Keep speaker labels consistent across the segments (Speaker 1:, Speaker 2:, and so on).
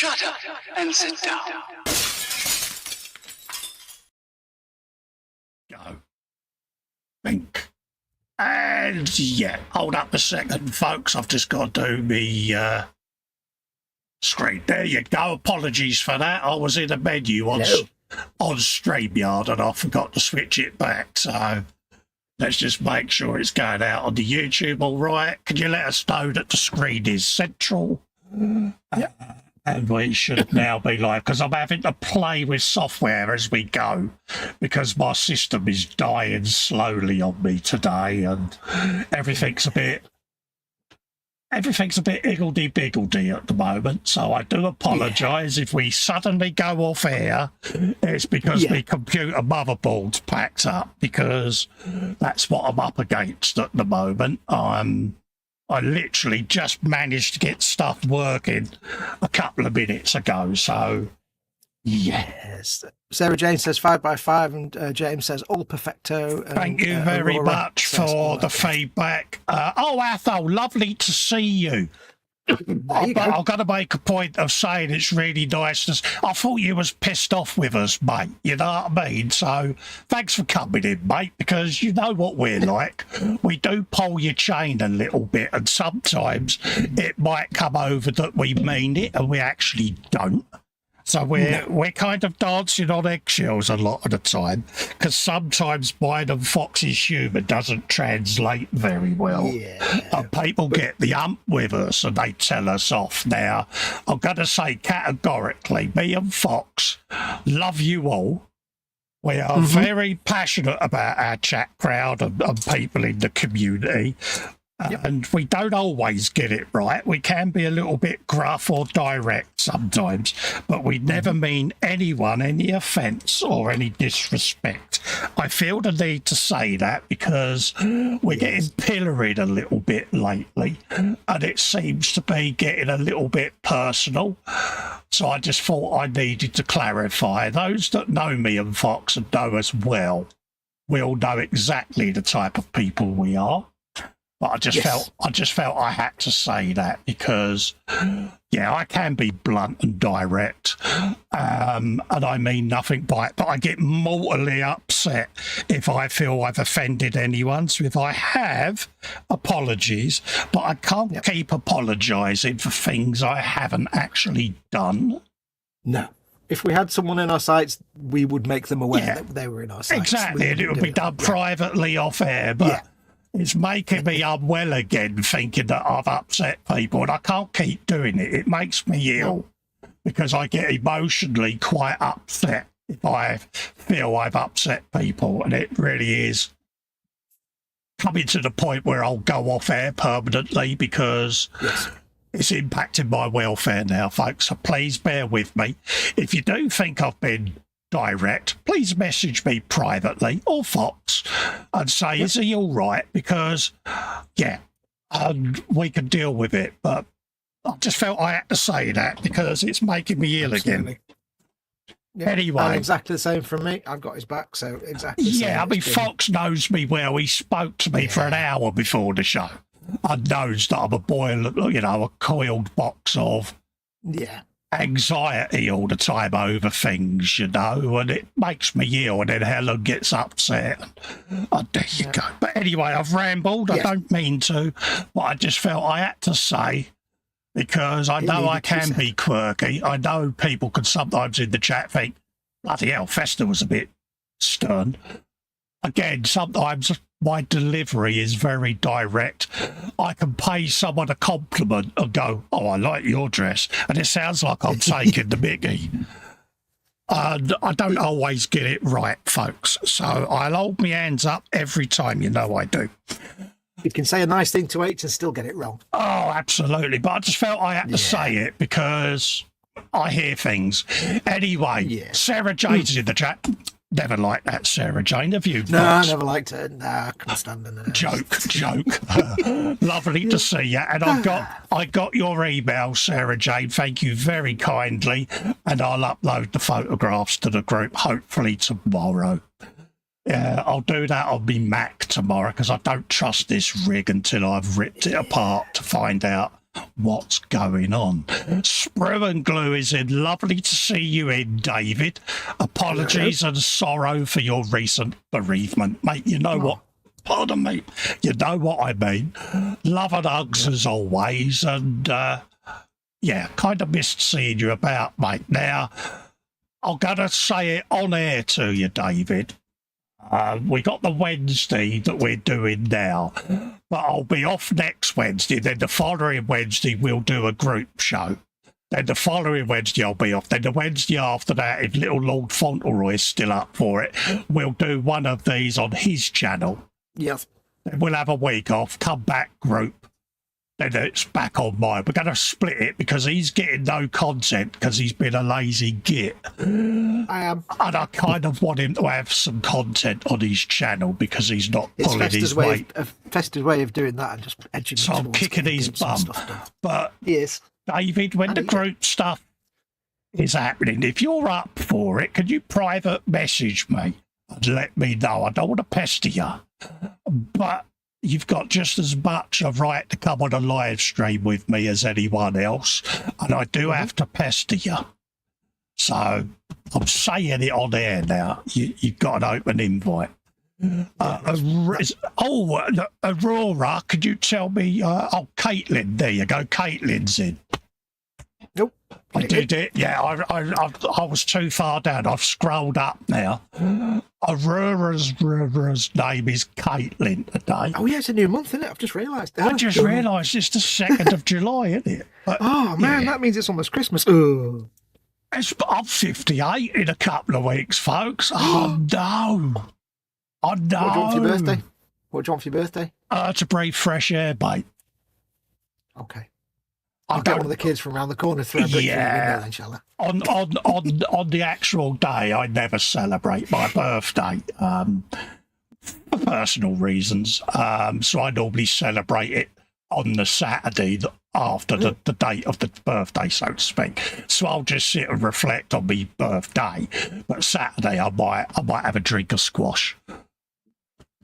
Speaker 1: Shut up and sit down.
Speaker 2: Go. Think. And yeah, hold up a second, folks. I've just got to do me screen. There you go. Apologies for that. I was in a menu on StreamYard and I forgot to switch it back. So let's just make sure it's going out on the YouTube all right. Can you let us know that the screen is central?
Speaker 3: Yep.
Speaker 2: And we should now be live, because I'm having to play with software as we go, because my system is dying slowly on me today, and everything's a bit higgledy-piggledy at the moment. So I do apologise if we suddenly go off air. It's because my computer motherboard's packed up, because that's what I'm up against at the moment. I literally just managed to get stuff working a couple of minutes ago, so
Speaker 3: yes. Sarah Jane says 5x5, and James says all perfecto. And,
Speaker 2: thank you very much for the feedback. Athol, lovely to see you. I've got to make a point of saying it's really nice. I thought you was pissed off with us, mate. You know what I mean? So thanks for coming in, mate, because you know what we're like. We do pull your chain a little bit, and sometimes it might come over that we mean it and we actually don't. So we're kind of dancing on eggshells a lot of the time, because sometimes mine and Fox's humour doesn't translate very well. And people get the ump with us and they tell us off. Now, I'm going to say categorically, me and Fox love you all. We are very passionate about our chat crowd and people in the community. And we don't always get it right. We can be a little bit gruff or direct sometimes, but we never mean anyone any offence or any disrespect. I feel the need to say that because we're getting pilloried a little bit lately, and it seems to be getting a little bit personal. So I just thought I needed to clarify. Those that know me and Fox and know us well will know exactly the type of people we are. But I just felt I had to say that because, I can be blunt and direct, and I mean nothing by it. But I get mortally upset if I feel I've offended anyone. So if I have, apologies, but I can't keep apologising for things I haven't actually done.
Speaker 3: No. If we had someone in our sites, we would make them aware that they were in our sites.
Speaker 2: Exactly, and it would be done privately off air, but it's making me unwell again, thinking that I've upset people, and I can't keep doing it. It makes me ill because I get emotionally quite upset if I feel I've upset people, and it really is coming to the point where I'll go off air permanently because it's impacting my welfare now, folks. So please bear with me. If you do think I've been direct, please message me privately or Fox and say, is he all right? Because, we can deal with it. But I just felt I had to say that because it's making me ill again.
Speaker 3: Yeah,
Speaker 2: anyway.
Speaker 3: Exactly the same from me. I've got his back, so exactly the same.
Speaker 2: Yeah, I mean, Fox knows me well. He spoke to me for an hour before the show and knows that I'm a coiled box of anxiety all the time over things, and it makes me ill, and then Helen gets upset. There you go. But anyway, I've rambled. I don't mean to, but I just felt I had to say, because I know I can be quirky. I know people can sometimes in the chat think, bloody hell, Festa was a bit stern. Again, sometimes my delivery is very direct. I can pay someone a compliment and go, oh, I like your dress. And it sounds like I'm taking the mickey. And I don't always get it right, folks. So I'll hold my hands up every time, I do.
Speaker 3: You can say a nice thing to H and still get it wrong.
Speaker 2: Oh, absolutely. But I just felt I had to say it because I hear things. Anyway, Sarah Jane's in the chat. Never liked that, Sarah Jane. Have you?
Speaker 3: No, I never liked her. No, I couldn't stand her.
Speaker 2: Joke. Lovely to see you. And I got your email, Sarah Jane. Thank you very kindly. And I'll upload the photographs to the group hopefully tomorrow. I'll do that on my Mac tomorrow because I don't trust this rig until I've ripped it apart to find out what's going on. Sprue and Glue is in. Lovely to see you in, David. Apologies and sorrow for your recent bereavement, mate. You know what? Pardon me. You know what I mean. Love and hugs as always. And, kind of missed seeing you about, mate. Now, I'm going to say it on air to you, David. We got the Wednesday that we're doing now, but I'll be off next Wednesday. Then the following Wednesday, we'll do a group show. Then the following Wednesday, I'll be off. Then the Wednesday after that, if little Lord Fauntleroy is still up for it, we'll do one of these on his channel.
Speaker 3: Yes.
Speaker 2: Then we'll have a week off, come back group. Then it's back on mine. We're going to split it because he's getting no content because he's been a lazy git.
Speaker 3: I am.
Speaker 2: And I kind of want him to have some content on his channel because he's not pulling his weight.
Speaker 3: Festa's way of doing that and just edging
Speaker 2: so I'm kicking his bum. But,
Speaker 3: yes.
Speaker 2: David, when the group stuff is happening, if you're up for it, can you private message me and let me know? I don't want to pester you. But you've got just as much a right to come on a live stream with me as anyone else, and I do have to pester you. So I'm saying it on air now. You've got an open invite. Aurora, could you tell me? Caitlin, there you go. Caitlin's in.
Speaker 3: Nope.
Speaker 2: I did it. Yeah, I was too far down. I've scrolled up now. Aurora's name is Caitlin today.
Speaker 3: Oh, yeah, it's a new month, isn't it? I've just realised.
Speaker 2: I just realised it's the 2nd of July, isn't it? But,
Speaker 3: man, that means it's almost Christmas. Oh.
Speaker 2: I'm 58 in a couple of weeks, folks. Oh, no. Oh, no.
Speaker 3: What do you want for your birthday? What do you want for your birthday?
Speaker 2: To breathe fresh air, mate.
Speaker 3: Okay. I'll get one of the kids from around the corner through a brick through the window, then, shall I?
Speaker 2: On the actual day, I never celebrate my birthday for personal reasons. So I normally celebrate it on the Saturday after the date of the birthday, so to speak. So I'll just sit and reflect on my birthday. But Saturday, I might have a drink of squash.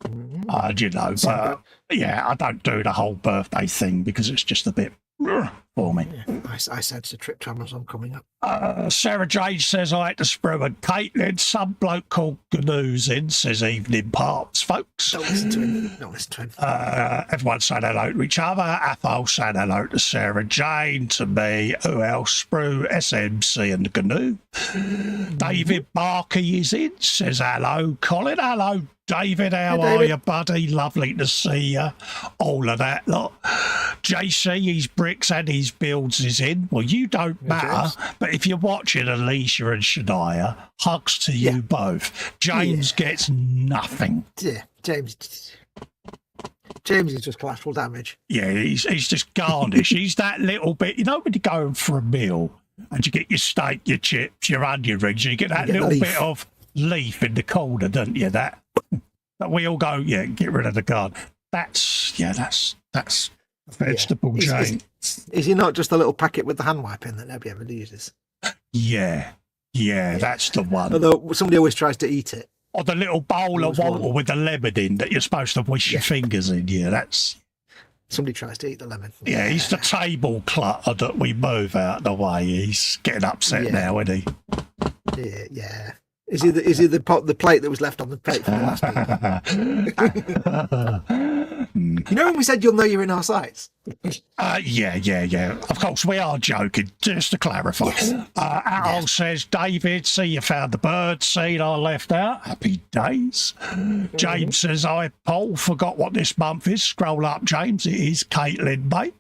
Speaker 2: I don't do the whole birthday thing because it's just a bit for me.
Speaker 3: Yeah, I sense the trip to Amazon coming up.
Speaker 2: Sarah Jane says hi to Sprue and Caitlin. Some bloke called Gnoo's in, says evening parts, folks.
Speaker 3: Don't listen to him. Don't listen to him.
Speaker 2: Everyone saying hello to each other. Athol saying hello to Sarah Jane, to me. Who else? Sprue, SMC and Gnoo. David Barkey is in, says hello. Colin, hello. David, how are you, buddy? Lovely to see you. All of that lot. JC, his bricks and his builds is in. Well, you don't matter, but if you're watching Alicia and Shania, hugs to you both. James gets nothing.
Speaker 3: Yeah, James is just collateral damage.
Speaker 2: Yeah, he's just garnish. He's that little bit, you know, when you're going for a meal and you get your steak, your chips, your onion rings, and you get that little bit of leaf in the corner, don't you? That we all go, get rid of the garden. That's vegetable Jane.
Speaker 3: Is he not just a little packet with the hand wiping that nobody ever uses?
Speaker 2: Yeah, that's the one.
Speaker 3: Although somebody always tries to eat it.
Speaker 2: Or the little bowl of water with the lemon in that you're supposed to wish your fingers in. Yeah, that's...
Speaker 3: Somebody tries to eat the lemon.
Speaker 2: Yeah, he's the table clutter that we move out of the way. He's getting upset now, isn't he?
Speaker 3: Yeah. Is he the plate that was left on the plate from the last week? You know when we said you'll know you're in our sights?
Speaker 2: Yeah. Of course, we are joking, just to clarify.
Speaker 3: Yes.
Speaker 2: Al says, David, see you found the bird seed I left out. Happy days. James says, Paul, forgot what this month is. Scroll up, James. It is Caitlin, mate.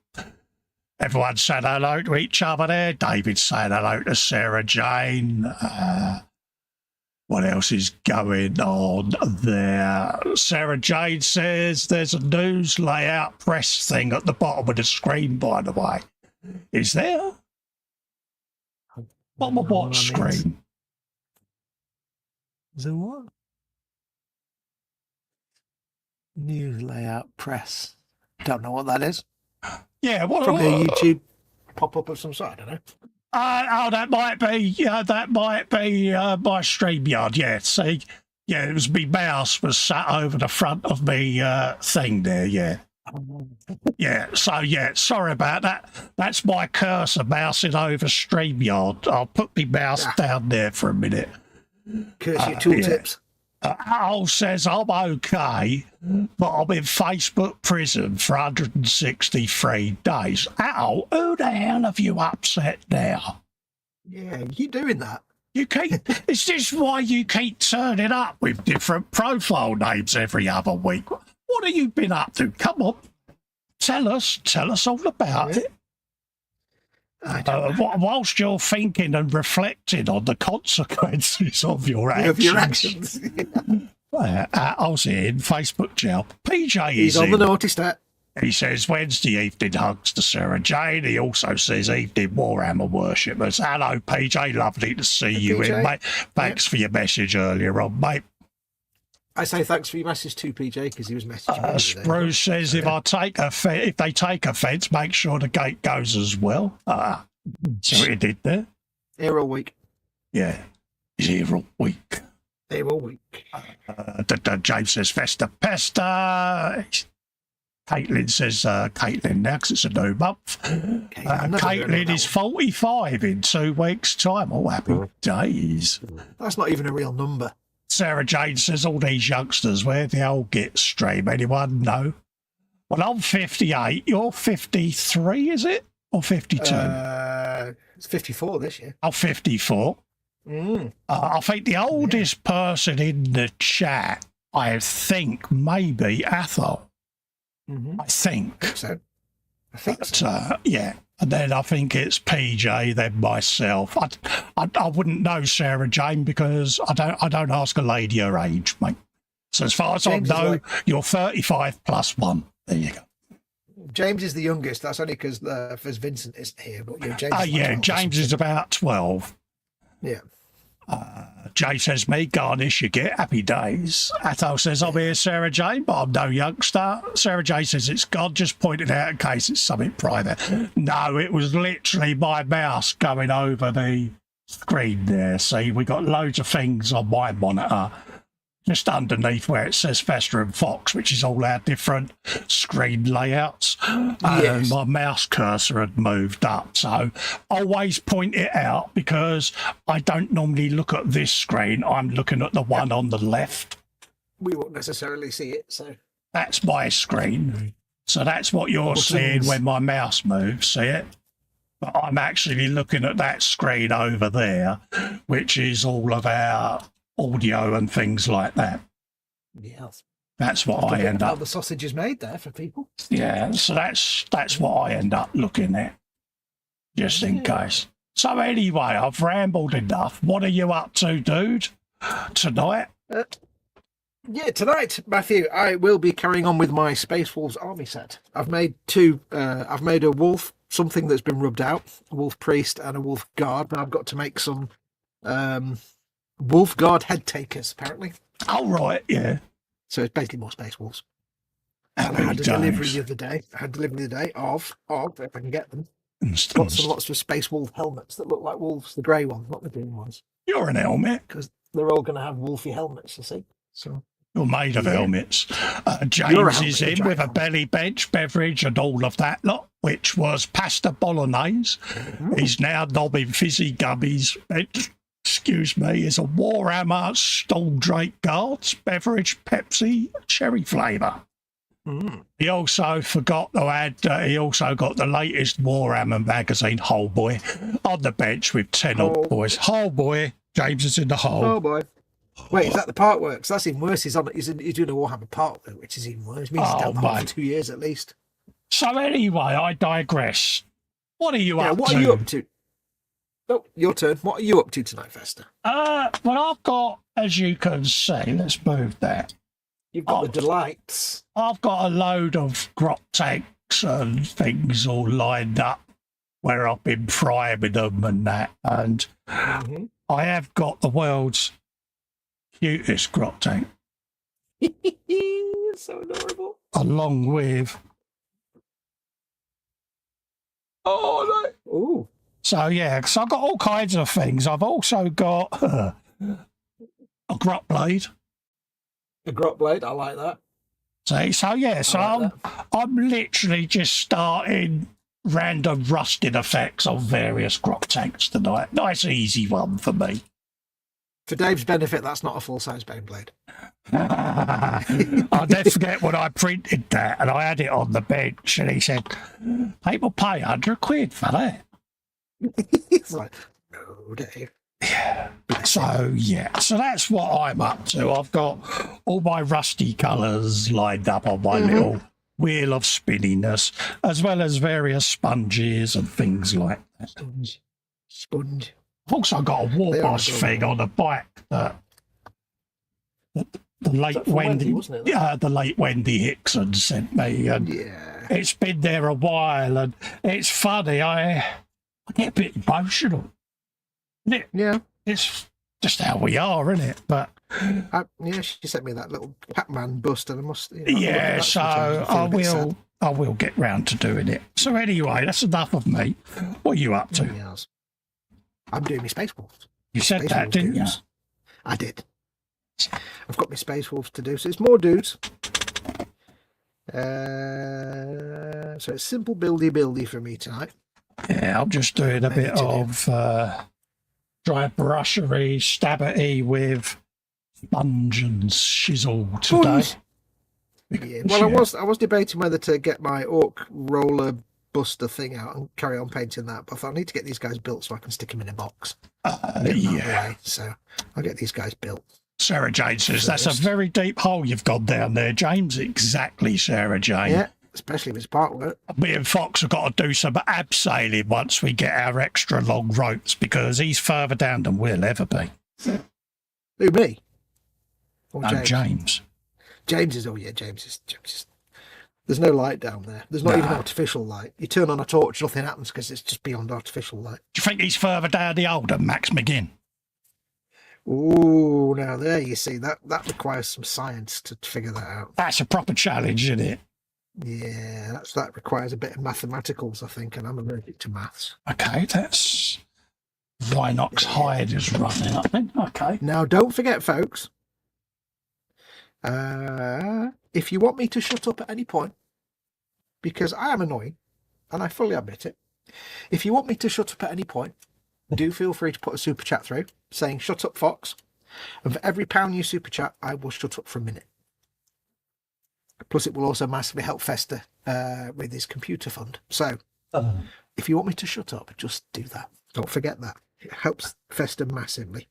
Speaker 2: Everyone said hello to each other there. David saying hello to Sarah Jane. What else is going on there? Sarah Jane says there's a news layout press thing at the bottom of the screen, by the way. Is there? Bottom of what screen?
Speaker 3: Is there what? News layout press. Don't know what that is.
Speaker 2: Yeah, what?
Speaker 3: Probably a YouTube pop-up of some sort, I don't know.
Speaker 2: That might be my StreamYard. Yeah, see, it was me mouse was sat over the front of me thing there. Yeah. Yeah, so yeah, sorry about that. That's my cursor mousing over StreamYard. I'll put my mouse down there for a minute.
Speaker 3: Curse your tooltips.
Speaker 2: Al says I'm okay, but I'm in Facebook prison for 163 days. Al, who the hell have you upset now?
Speaker 3: Yeah, you keep doing that.
Speaker 2: You keep. Is this why you keep turning up with different profile names every other week? What have you been up to? Come on, tell us all about it. Whilst you're thinking and reflecting on the consequences of your actions. I was in Facebook jail. PJ
Speaker 3: He's on the naughty stat.
Speaker 2: He says Wednesday evening hugs to Sarah Jane. He also says evening Warhammer worshippers. Hello, PJ. Lovely to see you
Speaker 3: PJ.
Speaker 2: in, mate. Thanks for your message earlier on, mate.
Speaker 3: I say thanks for your message too, PJ, because he was messaging me.
Speaker 2: Spruce says if they take offence, make sure the gate goes as well. So he did there.
Speaker 3: Here all week.
Speaker 2: Yeah, he's here all week.
Speaker 3: Here all week.
Speaker 2: James says Festa Pesta. Caitlin says Caitlin now because it's a new month. Caitlin is 45 in 2 weeks' time. Oh, happy days.
Speaker 3: That's not even a real number.
Speaker 2: Sarah Jane says, all these youngsters, where the hell get stream? Anyone know? Well, I'm 58. You're 53, is it? Or 52?
Speaker 3: It's 54 this year.
Speaker 2: I'm 54. I think the oldest person in the chat, I think, maybe Athol. I think.
Speaker 3: So. I think so.
Speaker 2: Yeah. And then I think it's PJ, then myself. I wouldn't know Sarah Jane because I don't ask a lady her age, mate. So as far as
Speaker 3: James
Speaker 2: I know, you're 35 plus 1. There you go.
Speaker 3: James is the youngest. That's only because Vincent isn't here. But James.
Speaker 2: James is about 12.
Speaker 3: Yeah.
Speaker 2: Jay says, me, garnish, you get happy days. Atto says, I'm here, Sarah Jane, but I'm no youngster. Sarah Jane says, it's God, just pointed out in case it's something private. No, it was literally my mouse going over the screen there. See, we got loads of things on my monitor just underneath where it says Festa and Foxx, which is all our different screen layouts. And my mouse cursor had moved up. So always point it out because I don't normally look at this screen. I'm looking at the one on the left.
Speaker 3: We won't necessarily see it, so.
Speaker 2: That's my screen. So that's what you're seeing when my mouse moves, see it? But I'm actually looking at that screen over there, which is all of our audio and things like that.
Speaker 3: Yes.
Speaker 2: That's what I end up.
Speaker 3: The sausage is made there for people.
Speaker 2: Yeah, so that's what I end up looking at, just in case. So anyway, I've rambled enough. What are you up to, dude, tonight?
Speaker 3: Tonight, Matthew, I will be carrying on with my Space Wolves army set. I've made two. I've made a wolf, something that's been rubbed out, a wolf priest and a wolf guard, but I've got to make some wolf guard head takers, apparently.
Speaker 2: Oh, right, yeah.
Speaker 3: So it's basically more Space Wolves. And I had a delivery the other day. Of, if I can get them, lots of Space Wolf helmets that look like wolves, the grey ones, not the green ones.
Speaker 2: You're an helmet.
Speaker 3: Because they're all going to have wolfy helmets, you see. So you're
Speaker 2: made of helmets. James is in with a belly bench, beverage and all of that lot, which was pasta bolognese. He's now knobbing fizzy gummies. Excuse me, is a Warhammer Stall Drake Guards, beverage, Pepsi, cherry flavour. He also forgot to add, he also got the latest Warhammer magazine, Hole Boy, on the bench with 10 odd boys. Hole Boy, James is in the hole.
Speaker 3: Oh boy. Wait, is that the part work? So that's even worse. He's doing a Warhammer part work, which is even worse. It means he's down the hole for 2 years at least.
Speaker 2: So anyway, I digress. What are you up to?
Speaker 3: What are you up to? Oh, your turn. What are you up to tonight, Festa?
Speaker 2: Well, I've got, as you can see, let's move that.
Speaker 3: You've got the delights.
Speaker 2: I've got a load of grot tanks and things all lined up where I've been priming them and that. And I have got the world's cutest grot tank.
Speaker 3: It's so adorable.
Speaker 2: Along with... Oh, no.
Speaker 3: Ooh.
Speaker 2: So, yeah, because I've got all kinds of things. I've also got a grot blade.
Speaker 3: A grot blade, I like that.
Speaker 2: See, so yeah, so
Speaker 3: I like
Speaker 2: I'm literally just starting random rusting effects on various crop tanks tonight. Nice easy one for me.
Speaker 3: For Dave's benefit, that's not a full-size Baneblade.
Speaker 2: I'll never forget when I printed that and I had it on the bench and he said, people pay £100 for that.
Speaker 3: It's like, no, Dave.
Speaker 2: Yeah. So that's what I'm up to. I've got all my rusty colours lined up on my little wheel of spinniness, as well as various sponges and things like that.
Speaker 3: Sponge.
Speaker 2: I've also got a Warboss thing on the bike that the late Wendy,
Speaker 3: wasn't it?
Speaker 2: the late Wendy Hickson sent me, and it's been there a while, and it's funny. I get a bit emotional. Isn't it?
Speaker 3: Yeah,
Speaker 2: it's just how we are, isn't it? But
Speaker 3: she sent me that little Pac-Man bust, and I must.
Speaker 2: So I will get round to doing it. So anyway, that's enough of me. What are you up to?
Speaker 3: Yes. I'm doing my Space Wolves.
Speaker 2: You said that, didn't you?
Speaker 3: I did. I've got my Space Wolves to do, so it's more dudes. So it's simple buildy for me tonight.
Speaker 2: Yeah, I'm just doing a bit of dry brushery, stabbery with sponge and shizzle today.
Speaker 3: Yeah. Well, I was debating whether to get my Orc roller buster thing out and carry on painting that, but I thought I need to get these guys built so I can stick them in a box. So I'll get these guys built.
Speaker 2: Sarah Jane says that's a very deep hole you've gone down there, James. Exactly, Sarah Jane.
Speaker 3: Yeah, especially if it's part work.
Speaker 2: Me and Fox have got to do some abseiling once we get our extra long ropes because he's further down than we'll ever be.
Speaker 3: Who, me? Or
Speaker 2: no, James.
Speaker 3: James is, James is. There's no light down there. There's not even artificial light. You turn on a torch, nothing happens because it's just beyond artificial light.
Speaker 2: Do you think he's further down the older Max McGinn?
Speaker 3: Ooh, now there you see, that requires some science to figure that out.
Speaker 2: That's a proper challenge, isn't it?
Speaker 3: Yeah, that requires a bit of mathematicals, I think, and I'm allergic to maths.
Speaker 2: Okay, that's Rhinox Hyde is running, I think. Okay.
Speaker 3: Now, don't forget, folks, if you want me to shut up at any point, because I am annoying, and I fully admit it, if you want me to shut up at any point, do feel free to put a super chat through saying shut up Fox, and for every pound you super chat I will shut up for a minute. Plus it will also massively help Festa with his computer fund. So if you want me to shut up, just do that. Don't forget that. It helps Festa massively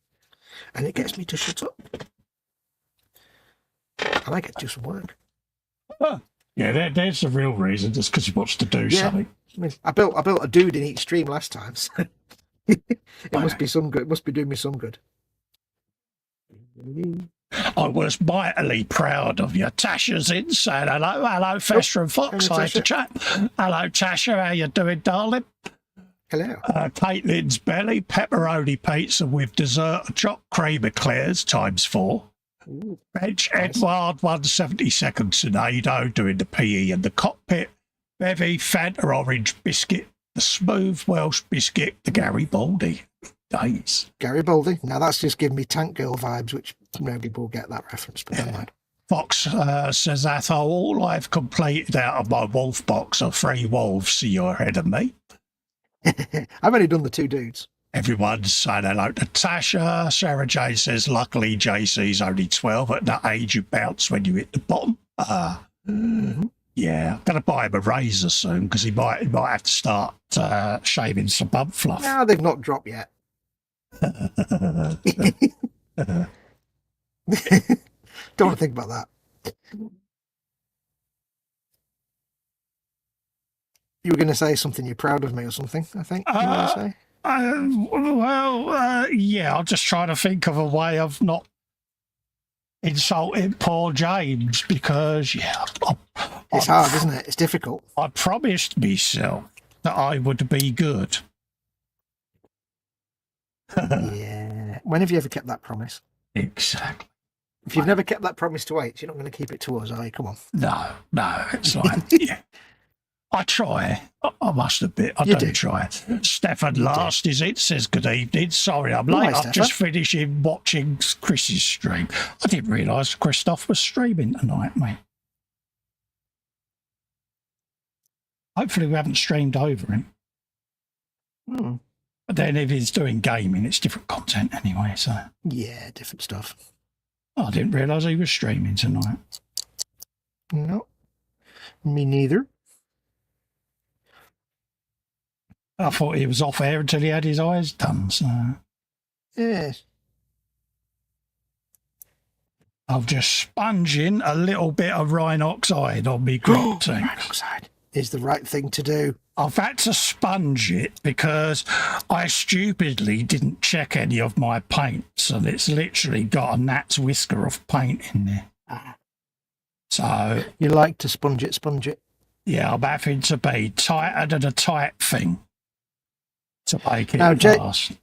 Speaker 3: and it gets me to shut up and I get to do some work.
Speaker 2: Yeah, there's the real reason, just because he wants to do something.
Speaker 3: I mean, I built a dude in each stream last time, so it must be some good. It must be doing me some good.
Speaker 2: I was mightily proud of you. Tasha's in saying hello, Festa and Fox. Hi to chat. Hello, Tasha. How you doing, darling?
Speaker 3: Hello.
Speaker 2: Caitlin's belly pepperoni pizza with dessert choc cream eclairs ×4.
Speaker 3: Ooh,
Speaker 2: Bench Edward 172nd Tornado doing the PE in the cockpit. Bevy Fanta orange biscuit. The smooth Welsh biscuit. The Garibaldi. Days.
Speaker 3: Garibaldi. Now that's just giving me Tank Girl vibes, which nobody will get that reference, but never mind.
Speaker 2: Fox says that all I've completed out of my wolf box are 3 wolves, so you're ahead of me.
Speaker 3: I've only done the 2 dudes.
Speaker 2: Everyone's saying hello to Tasha. Sarah Jane says, luckily JC's only 12 at that age you bounce when you hit the bottom. Yeah, I'm going to buy him a razor soon because he might have to start shaving some bum fluff.
Speaker 3: No, they've not dropped yet. Don't want to think about that. You were going to say something, you're proud of me or something, I think. You want to say?
Speaker 2: Yeah, I'm just trying to think of a way of not insulting poor James because,
Speaker 3: it's hard, isn't it? It's difficult.
Speaker 2: I promised myself that I would be good.
Speaker 3: Yeah. When have you ever kept that promise?
Speaker 2: Exactly.
Speaker 3: If you've never kept that promise to H, you're not going to keep it to us, are you? Come on.
Speaker 2: No, it's like, yeah. I try. I must admit, I do try. Stefan last is it, says good evening. Sorry, I'm late. I'm just finishing watching Chris's stream. I didn't realise Christoph was streaming tonight, mate. Hopefully we haven't streamed over him.
Speaker 3: Hmm.
Speaker 2: But then if he's doing gaming, it's different content anyway, so.
Speaker 3: Yeah, different stuff.
Speaker 2: Oh, I didn't realise he was streaming tonight.
Speaker 3: No, me neither.
Speaker 2: I thought he was off air until he had his eyes done, so.
Speaker 3: Yes.
Speaker 2: I've just sponging a little bit of Rhinoxide on me grog tanks.
Speaker 3: Rhinoxide is the right thing to do.
Speaker 2: I've had to sponge it because I stupidly didn't check any of my paints, and it's literally got a gnat's whisker of paint in there. So
Speaker 3: you like to sponge it.
Speaker 2: Yeah, I'm having to be tighter than a tight thing to make it
Speaker 3: Now,
Speaker 2: last.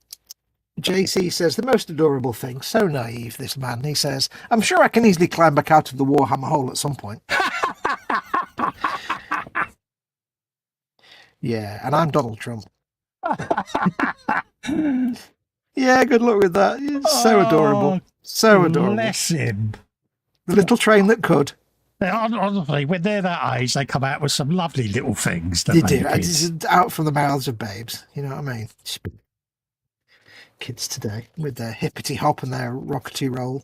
Speaker 3: JC says, the most adorable thing. So naive, this man. He says, I'm sure I can easily climb back out of the Warhammer hole at some point. Yeah, and I'm Donald Trump. Yeah, good luck with that. It's so adorable. So adorable.
Speaker 2: Bless him.
Speaker 3: The little train that could.
Speaker 2: Honestly, when they're that age, they come out with some lovely little things.
Speaker 3: They do. It's out from the mouths of babes. You know what I mean? Kids today with their hippity hop and their rockety roll.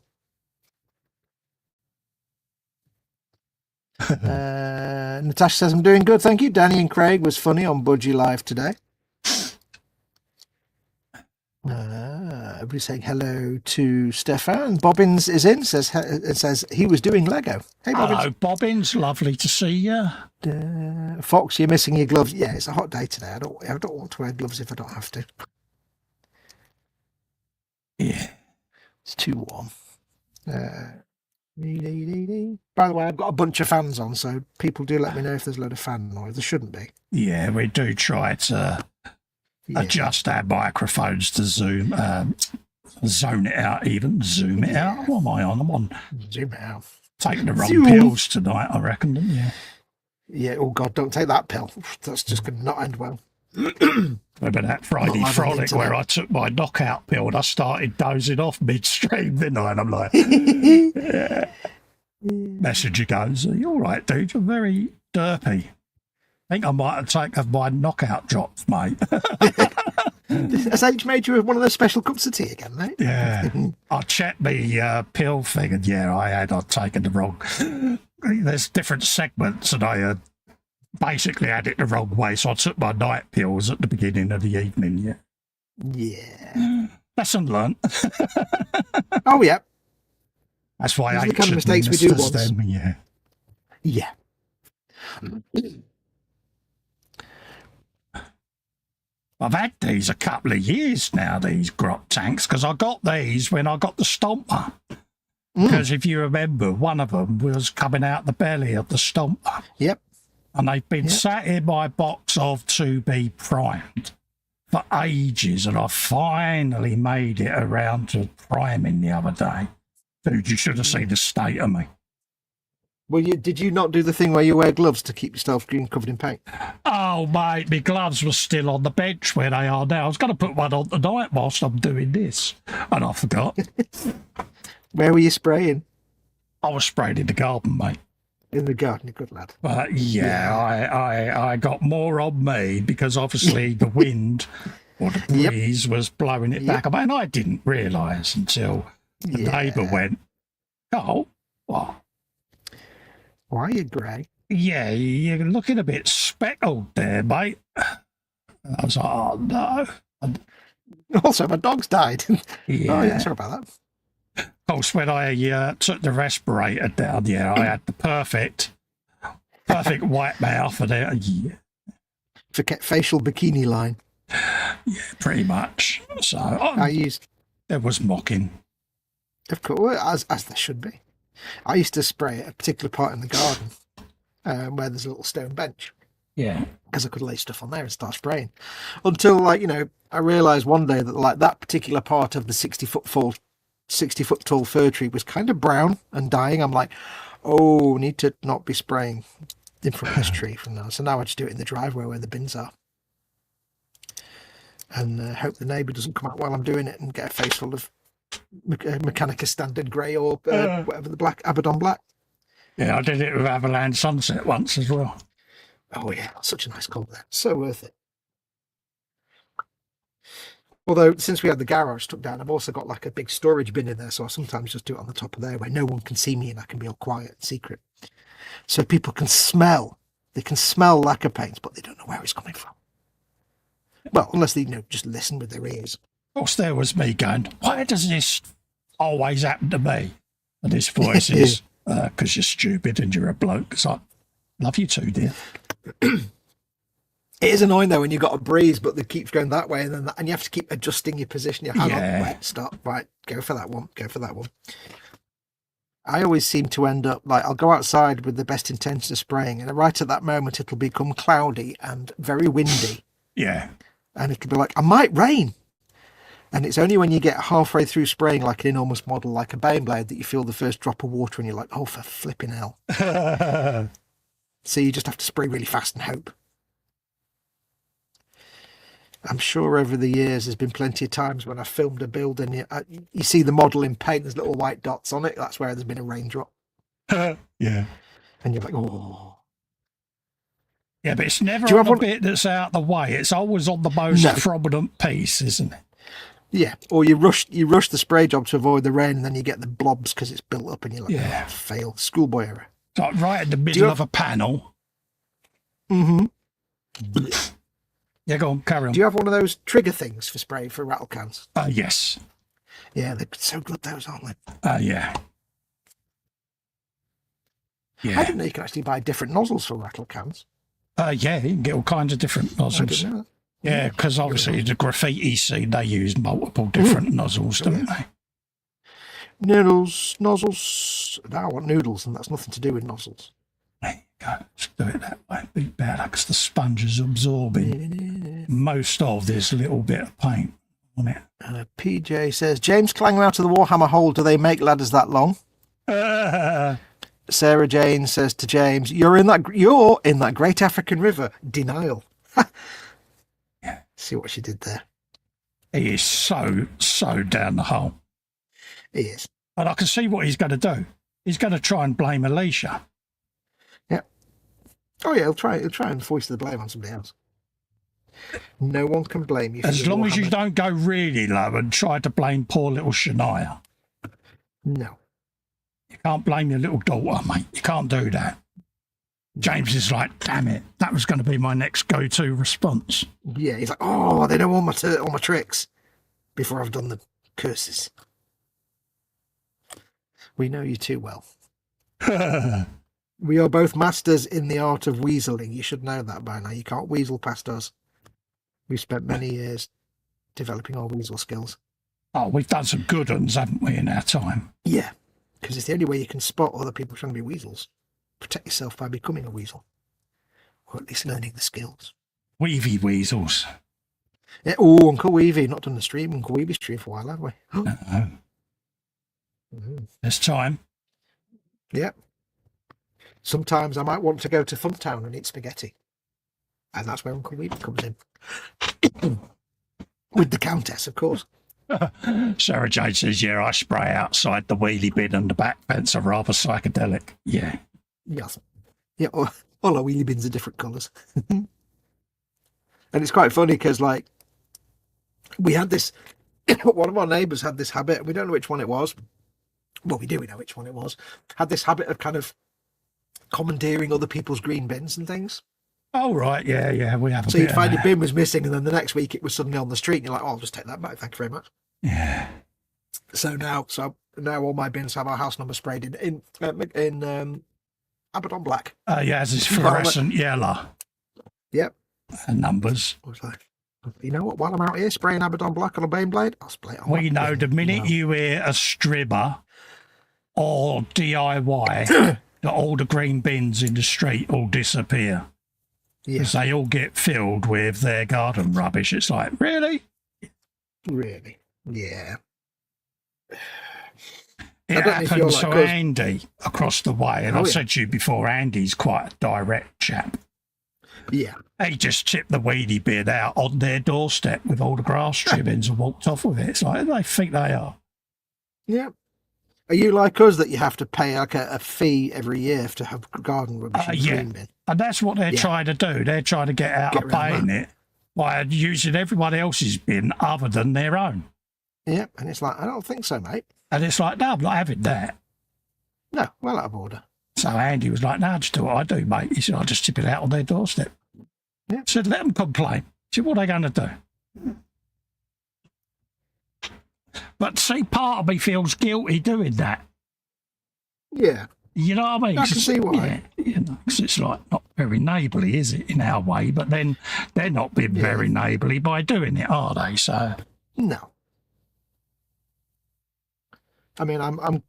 Speaker 3: Natasha says, I'm doing good, thank you. Danny and Craig was funny on Budgie Live today. Everybody's saying hello to Stefan. Bobbins is in, says he was doing Lego. Hey, Bobbins.
Speaker 2: Hello, Bobbins. Lovely to see you.
Speaker 3: Fox, you're missing your gloves. Yeah, it's a hot day today. I don't want to wear gloves if I don't have to.
Speaker 2: Yeah.
Speaker 3: It's too warm. By the way, I've got a bunch of fans on, so people do let me know if there's a load of fan noise. There shouldn't be.
Speaker 2: Yeah, we do try to adjust our microphones to zone it out, even zoom it out. What am I on? I'm on
Speaker 3: zoom it out.
Speaker 2: Taking the wrong pills tonight, I reckon, didn't you?
Speaker 3: Yeah. Oh God, don't take that pill. That's just going to not end well.
Speaker 2: Remember that Friday frolic where I took my knockout pill and I started dozing off midstream, didn't I? And I'm like, yeah. Messenger goes, are you all right, dude? You're very derpy. I think I might have taken my knockout drops, mate.
Speaker 3: Has H made you one of those special cups of tea again, mate?
Speaker 2: Yeah. I checked the pill thing and I'd taken the wrong. There's different segments and I had basically had it the wrong way, so I took my night pills at the beginning of the evening. Yeah. Lesson learnt.
Speaker 3: Oh yeah.
Speaker 2: That's why
Speaker 3: the kind of mistakes we do once.
Speaker 2: Them. Yeah. I've had these a couple of years now, these grot tanks, because I got these when I got the Stomper. Because if you remember, one of them was coming out the belly of the Stomper.
Speaker 3: Yep.
Speaker 2: And they've been sat in my box of to be primed for ages, and I finally made it around to priming the other day. Dude, you should have seen the state of me.
Speaker 3: Well, did you not do the thing where you wear gloves to keep yourself covered in paint?
Speaker 2: Oh, mate, my gloves were still on the bench where they are now. I was going to put one on tonight whilst I'm doing this, and I forgot.
Speaker 3: Where were you spraying?
Speaker 2: I was spraying in the garden, mate.
Speaker 3: In the garden, good lad.
Speaker 2: But I got more on me because obviously the wind or the breeze was blowing it back. And I didn't realise until the neighbour went, oh, what?
Speaker 3: Why are you grey?
Speaker 2: Yeah, you're looking a bit speckled there, mate. And I was like, oh, no. And
Speaker 3: also, my dog's died.
Speaker 2: Yeah.
Speaker 3: Oh, yeah, sorry about that.
Speaker 2: Of course, when I took the respirator down, I had the perfect white mouth and
Speaker 3: facial bikini line.
Speaker 2: Yeah, pretty much. So there was mocking.
Speaker 3: Of course, as there should be. I used to spray at a particular part in the garden where there's a little stone bench.
Speaker 2: Yeah.
Speaker 3: Because I could lay stuff on there and start spraying. Until, I realised one day that, that particular part of the 60-foot tall fir tree was kind of brown and dying. I'm like, oh, need to not be spraying in front of this tree from now. So now I just do it in the driveway where the bins are. And hope the neighbour doesn't come out while I'm doing it and get a face full of Mechanica Standard Grey or whatever the black, Abaddon Black.
Speaker 2: Yeah, I did it with Avalanche Sunset once as well.
Speaker 3: Oh yeah, such a nice colour there. So worth it. Although since we had the garage stuck down, I've also got like a big storage bin in there, so I sometimes just do it on the top of there where no one can see me and I can be all quiet and secret. So people can smell. They can smell lacquer paints, but they don't know where it's coming from. Well, unless they just listen with their ears.
Speaker 2: Of course, there was me going, why does this always happen to me? And this voice is, because you're stupid and you're a bloke. It's like, love you too, dear.
Speaker 3: It is annoying though when you've got a breeze, but it keeps going that way, and then and you have to keep adjusting your position. Your hand on, right, stop, right, go for that one, go for that one. I always seem to end up like I'll go outside with the best intention of spraying, and right at that moment it'll become cloudy and very windy.
Speaker 2: Yeah,
Speaker 3: and it'll be like, I might rain. And it's only when you get halfway through spraying like an enormous model, like a Beyblade, that you feel the first drop of water, and you're like, oh, for flipping hell. So you just have to spray really fast and hope. I'm sure over the years there's been plenty of times when I filmed a build and you see the model in paint, there's little white dots on it. That's where there's been a raindrop.
Speaker 2: Yeah.
Speaker 3: And you're like, oh.
Speaker 2: Yeah, but it's never on the bit that's out the way. It's always on the most prominent piece, isn't it?
Speaker 3: Yeah, or you rush the spray job to avoid the rain, and then you get the blobs because it's built up, and you're like, oh, fail, schoolboy error.
Speaker 2: It's like right in the middle of a panel.
Speaker 3: Mm-hmm.
Speaker 2: Yeah, go on, carry on.
Speaker 3: Do you have one of those trigger things for spray for rattle cans?
Speaker 2: Yes.
Speaker 3: Yeah, they're so good, those, aren't they?
Speaker 2: Yeah.
Speaker 3: I didn't know you could actually buy different nozzles for rattle cans.
Speaker 2: Yeah, you can get all kinds of different nozzles. Yeah, because obviously the graffiti scene, they use multiple different nozzles, don't they?
Speaker 3: Noodles, nozzles. Now I want noodles, and that's nothing to do with nozzles.
Speaker 2: There you go. Let's do it that way. Be better because the sponge is absorbing most of this little bit of paint on it.
Speaker 3: PJ says, James climbing out of the Warhammer hole, do they make ladders that long? Sarah Jane says to James, you're in that great African river. Denial.
Speaker 2: Yeah.
Speaker 3: See what she did there.
Speaker 2: He is so down the hole.
Speaker 3: He is.
Speaker 2: And I can see what he's going to do. He's going to try and blame Alicia.
Speaker 3: Yeah. Oh yeah, he'll try and foist the blame on somebody else. No one can blame you.
Speaker 2: As long as you don't go really low and try to blame poor little Shania.
Speaker 3: No.
Speaker 2: You can't blame your little daughter, mate. You can't do that. James is like, damn it, that was going to be my next go-to response.
Speaker 3: Yeah, he's like, oh, they know all my tricks before I've done the curses. We know you too well. We are both masters in the art of weaseling. You should know that by now. You can't weasel past us. We've spent many years developing our weasel skills.
Speaker 2: Oh, we've done some good ones, haven't we, in our time?
Speaker 3: Yeah, because it's the only way you can spot other people trying to be weasels. Protect yourself by becoming a weasel. Or at least learning the skills.
Speaker 2: Weavy weasels.
Speaker 3: Yeah, oh, Uncle Weavy. Not done the stream. Uncle Weavy stream for a while, have we?
Speaker 2: No. There's time.
Speaker 3: Yep. Sometimes I might want to go to Funtown and eat spaghetti. And that's where Uncle Weavy comes in. With the Countess, of course.
Speaker 2: Sarah Jane says, yeah, I spray outside the wheelie bin and the back fence are rather psychedelic. Yeah.
Speaker 3: Yes. Yeah, all our wheelie bins are different colours. And it's quite funny because, like, we had this, one of our neighbours had this habit, we don't know which one it was. Well, we know which one it was. Had this habit of kind of commandeering other people's green bins and things.
Speaker 2: Oh, right. Yeah. We have a
Speaker 3: So you'd find your bin was missing, and then the next week it was suddenly on the street, and you're like, oh, I'll just take that back. Thank you very much.
Speaker 2: Yeah.
Speaker 3: So now all my bins have our house number sprayed in Abaddon black.
Speaker 2: Yeah, it's fluorescent yellow.
Speaker 3: Yep.
Speaker 2: And numbers.
Speaker 3: I was like, you know what? While I'm out here spraying Abaddon black on a Beyblade, I'll spray it on.
Speaker 2: We know the minute you hear a stribber or DIY, that all the green bins in the street all disappear. Because they all get filled with their garden rubbish. It's like, really?
Speaker 3: Really? Yeah.
Speaker 2: It happened to Andy across the way. And I've said to you before, Andy's quite a direct chap.
Speaker 3: Yeah.
Speaker 2: He just tipped the weedy bin out on their doorstep with all the grass trimmings and walked off with it. It's like, they think they are.
Speaker 3: Yeah. Are you like us that you have to pay like a fee every year to have garden rubbish in the green bin?
Speaker 2: And that's what they're trying to do. They're trying to get out of paying it by using everyone else's bin other than their own.
Speaker 3: Yeah, and it's like, I don't think so, mate.
Speaker 2: And it's like, no, I'm not having that.
Speaker 3: No, well out of order. So
Speaker 2: Andy was like, no, just do what I do, mate. He said, I'll just tip it out on their doorstep.
Speaker 3: Yeah.
Speaker 2: I said, let them complain. He said, what are they going to do? But see, part of me feels guilty doing that.
Speaker 3: Yeah.
Speaker 2: You know what I mean?
Speaker 3: I can see why.
Speaker 2: Yeah, because it's like not very neighbourly, is it, in our way? But then they're not being very neighbourly by doing it, are they? So
Speaker 3: no. I mean, I'm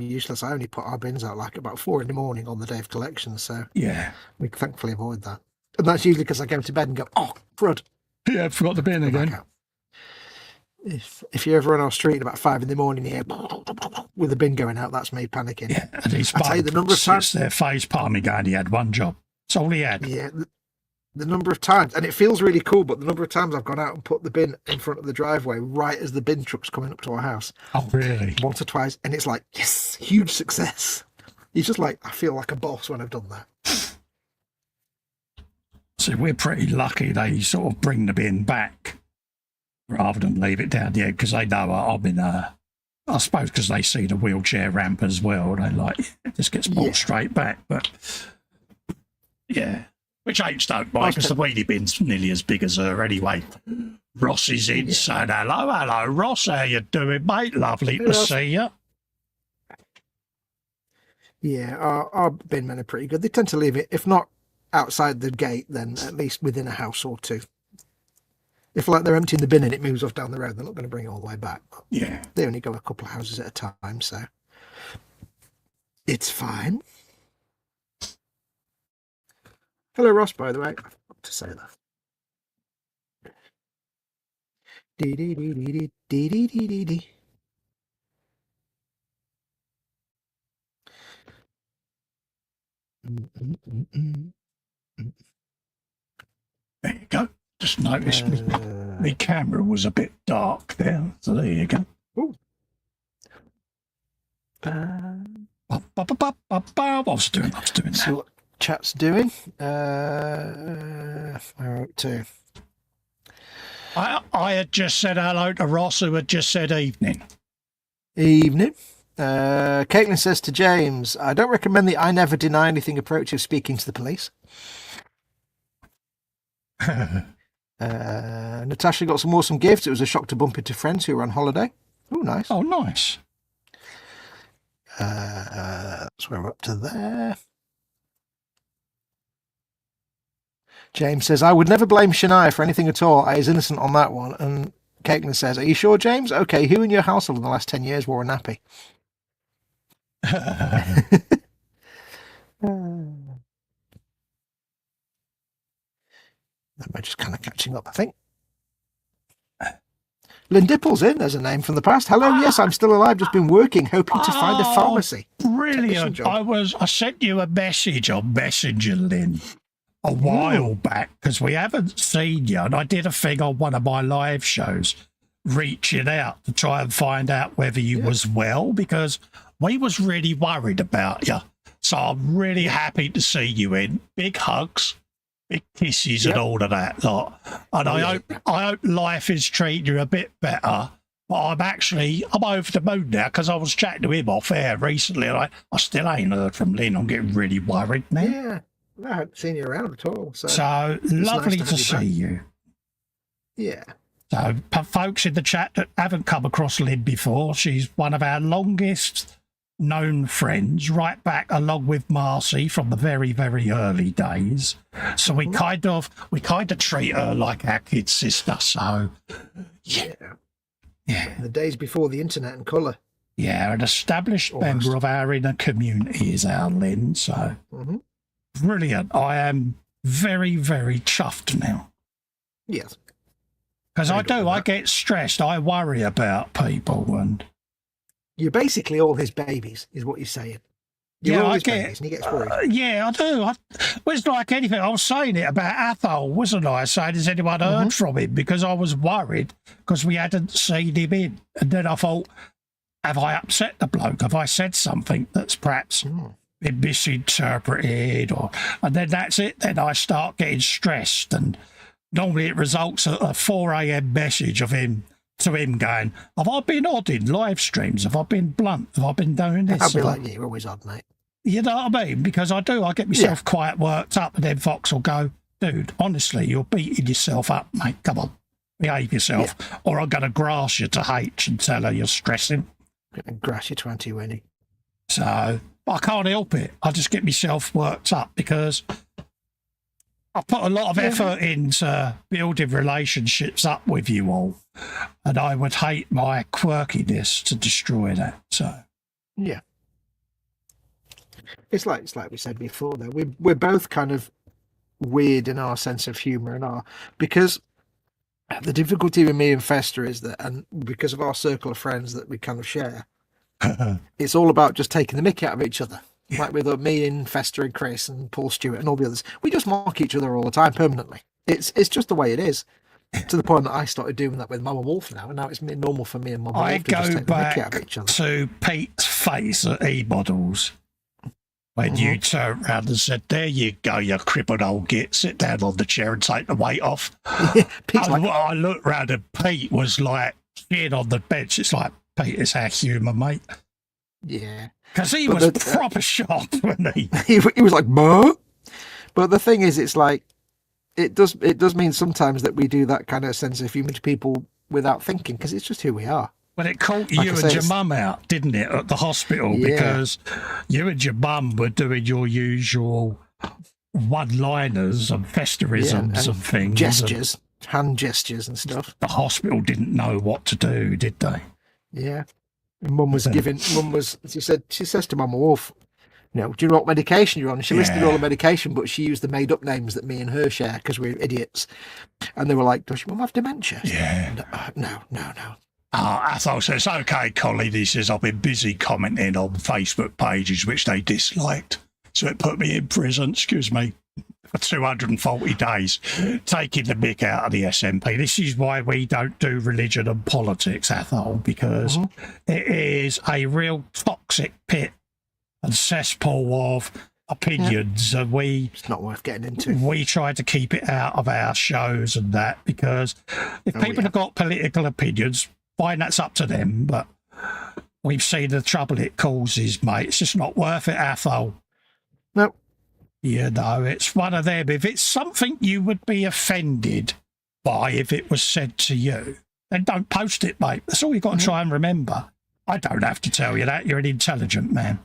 Speaker 3: useless. I only put our bins out like about 4 a.m. on the day of collection, so
Speaker 2: yeah,
Speaker 3: we thankfully avoid that. And that's usually because I go to bed and go, oh, crud.
Speaker 2: Yeah, I forgot the bin again.
Speaker 3: If you're ever on our street at about 5 a.m, here with the bin going out, that's me panicking.
Speaker 2: Yeah, and he's
Speaker 3: I tell you the number of times
Speaker 2: their face palm me going, he had one job. That's all he had.
Speaker 3: Yeah, the number of times, and it feels really cool, but the number of times I've gone out and put the bin in front of the driveway right as the bin truck's coming up to our house.
Speaker 2: Oh, really?
Speaker 3: Once or twice, and it's like, yes, huge success. He's just like, I feel like a boss when I've done that.
Speaker 2: So we're pretty lucky they sort of bring the bin back rather than leave it down the end, because they know I'm in I suppose because they see the wheelchair ramp as well. They like, it just gets brought straight back. But yeah, which apes don't mind, because the wheelie bin's nearly as big as her anyway. Ross is in saying, hello, Ross, how you doing, mate? Lovely to see you.
Speaker 3: Yeah, our bin men are pretty good. They tend to leave it, if not outside the gate, then at least within a house or two. If like they're emptying the bin and it moves off down the road, they're not going to bring it all the way back. But
Speaker 2: yeah,
Speaker 3: they only go a couple of houses at a time, so it's fine. Hello, Ross, by the way. I forgot to say that. Dee dee dee dee dee dee dee dee dee.
Speaker 2: There you go. Just noticed the camera was a bit dark there. So there you go.
Speaker 3: Ooh.
Speaker 2: I was doing that.
Speaker 3: See what chat's doing. Where are we to?
Speaker 2: I had just said hello to Ross, who had just said evening.
Speaker 3: Evening. Caitlin says to James, I don't recommend the I never deny anything approach of speaking to the police. Natasha got some awesome gifts. It was a shock to bump into friends who were on holiday. Oh, nice.
Speaker 2: Oh, nice.
Speaker 3: That's where we're up to there. James says, I would never blame Shania for anything at all. I is innocent on that one. And Caitlin says, are you sure, James? Okay, who in your household in the last 10 years wore a nappy? We're just kind of catching up, I think. Lynn Dipple's in. There's a name from the past. Hello, yes, I'm still alive. Just been working, hoping to find a pharmacy.
Speaker 2: Brilliant. I sent you a message on Messenger, Lynn, a while back, because we haven't seen you. And I did a thing on one of my live shows, reaching out to try and find out whether you was well, because we was really worried about you. So I'm really happy to see you in. Big hugs. Big kisses and all of that lot. And I hope life is treating you a bit better. But I'm over the moon now, because I was chatting to him off air recently, and I still ain't heard from Lynn. I'm getting really worried now.
Speaker 3: Yeah, I haven't seen you around at all.
Speaker 2: So lovely to see you.
Speaker 3: Yeah.
Speaker 2: So folks in the chat that haven't come across Lynn before, she's one of our longest known friends, right back along with Marcy from the very, very early days. So we kind of treat her like our kid sister. So yeah.
Speaker 3: The days before the internet and colour.
Speaker 2: Yeah, an established member of our inner community is our Lynn. So brilliant. I am very, very chuffed now.
Speaker 3: Yes.
Speaker 2: Because I get stressed. I worry about people, and
Speaker 3: you're basically all his babies, is what you're saying. You're all his babies, and he gets worried.
Speaker 2: Yeah, I do. It's like anything. I was saying it about Athol, wasn't I? Saying, has anyone heard from him? Because I was worried because we hadn't seen him in. And then I thought, have I upset the bloke? Have I said something that's perhaps been misinterpreted, and then that's it. Then I start getting stressed, and normally it results in a 4 a.m. message of him to him going, have I been odd in live streams? Have I been blunt? Have I been doing this?
Speaker 3: I'll be like, yeah, you're always odd, mate.
Speaker 2: You know what I mean? Because I get myself quite worked up, and then Fox will go, dude, honestly, you're beating yourself up, mate. Come on, behave yourself, or I'm going to grass you to H and tell her you're stressing.
Speaker 3: I'm going to grass you to Auntie Winnie.
Speaker 2: So I can't help it. I just get myself worked up because I put a lot of effort into building relationships up with you all, and I would hate my quirkiness to destroy that. So,
Speaker 3: yeah, it's like we said before. Though we're both kind of weird in our sense of humour because the difficulty with me and Festa is that, and because of our circle of friends that we kind of share, it's all about just taking the mick out of each other. Like with me and Festa and Chris and Paul Stewart and all the others, we just mock each other all the time permanently. It's just the way it is. To the point that I started doing that with Mama Wolf now, and now it's normal for me and Mama Wolf to just take the mickey out of each other.
Speaker 2: To Pete's face at E-Models when you turned around and said, there you go, you crippled old git, sit down on the chair and take the weight off. I looked round and Pete was like sitting on the bench. It's like, Pete, it's our humour, mate.
Speaker 3: Yeah.
Speaker 2: Because he was proper shocked, wasn't he?
Speaker 3: He was like, "Mo." But the thing is, it's like, it does mean sometimes that we do that kind of sense of humour to people without thinking, because it's just who we are.
Speaker 2: Well, it caught you and your mum out, didn't it, at the hospital? Yeah. Because you and your mum were doing your usual one-liners and festerisms and things.
Speaker 3: Gestures, hand gestures and stuff.
Speaker 2: The hospital didn't know what to do, did they?
Speaker 3: Yeah. She says to Mama Wolf, do you know what medication you're on? And she listed all the medication, but she used the made up names that me and her share because we're idiots. And they were like, does your mum have dementia?
Speaker 2: Yeah.
Speaker 3: No.
Speaker 2: I thought, so it's okay, Collie. He says, I've been busy commenting on Facebook pages which they disliked. So it put me in prison, excuse me, for 240 days, taking the mick out of the SNP. This is why we don't do religion and politics, Athol, because it is a real toxic pit and cesspool of opinions, and
Speaker 3: it's not worth getting into.
Speaker 2: We try to keep it out of our shows and that, because if people have got political opinions, fine, that's up to them, but we've seen the trouble it causes, mate. It's just not worth it, Athol.
Speaker 3: Nope.
Speaker 2: It's one of them. If it's something you would be offended by if it was said to you, then don't post it, mate. That's all you've got to try and remember. I don't have to tell you that. You're an intelligent man.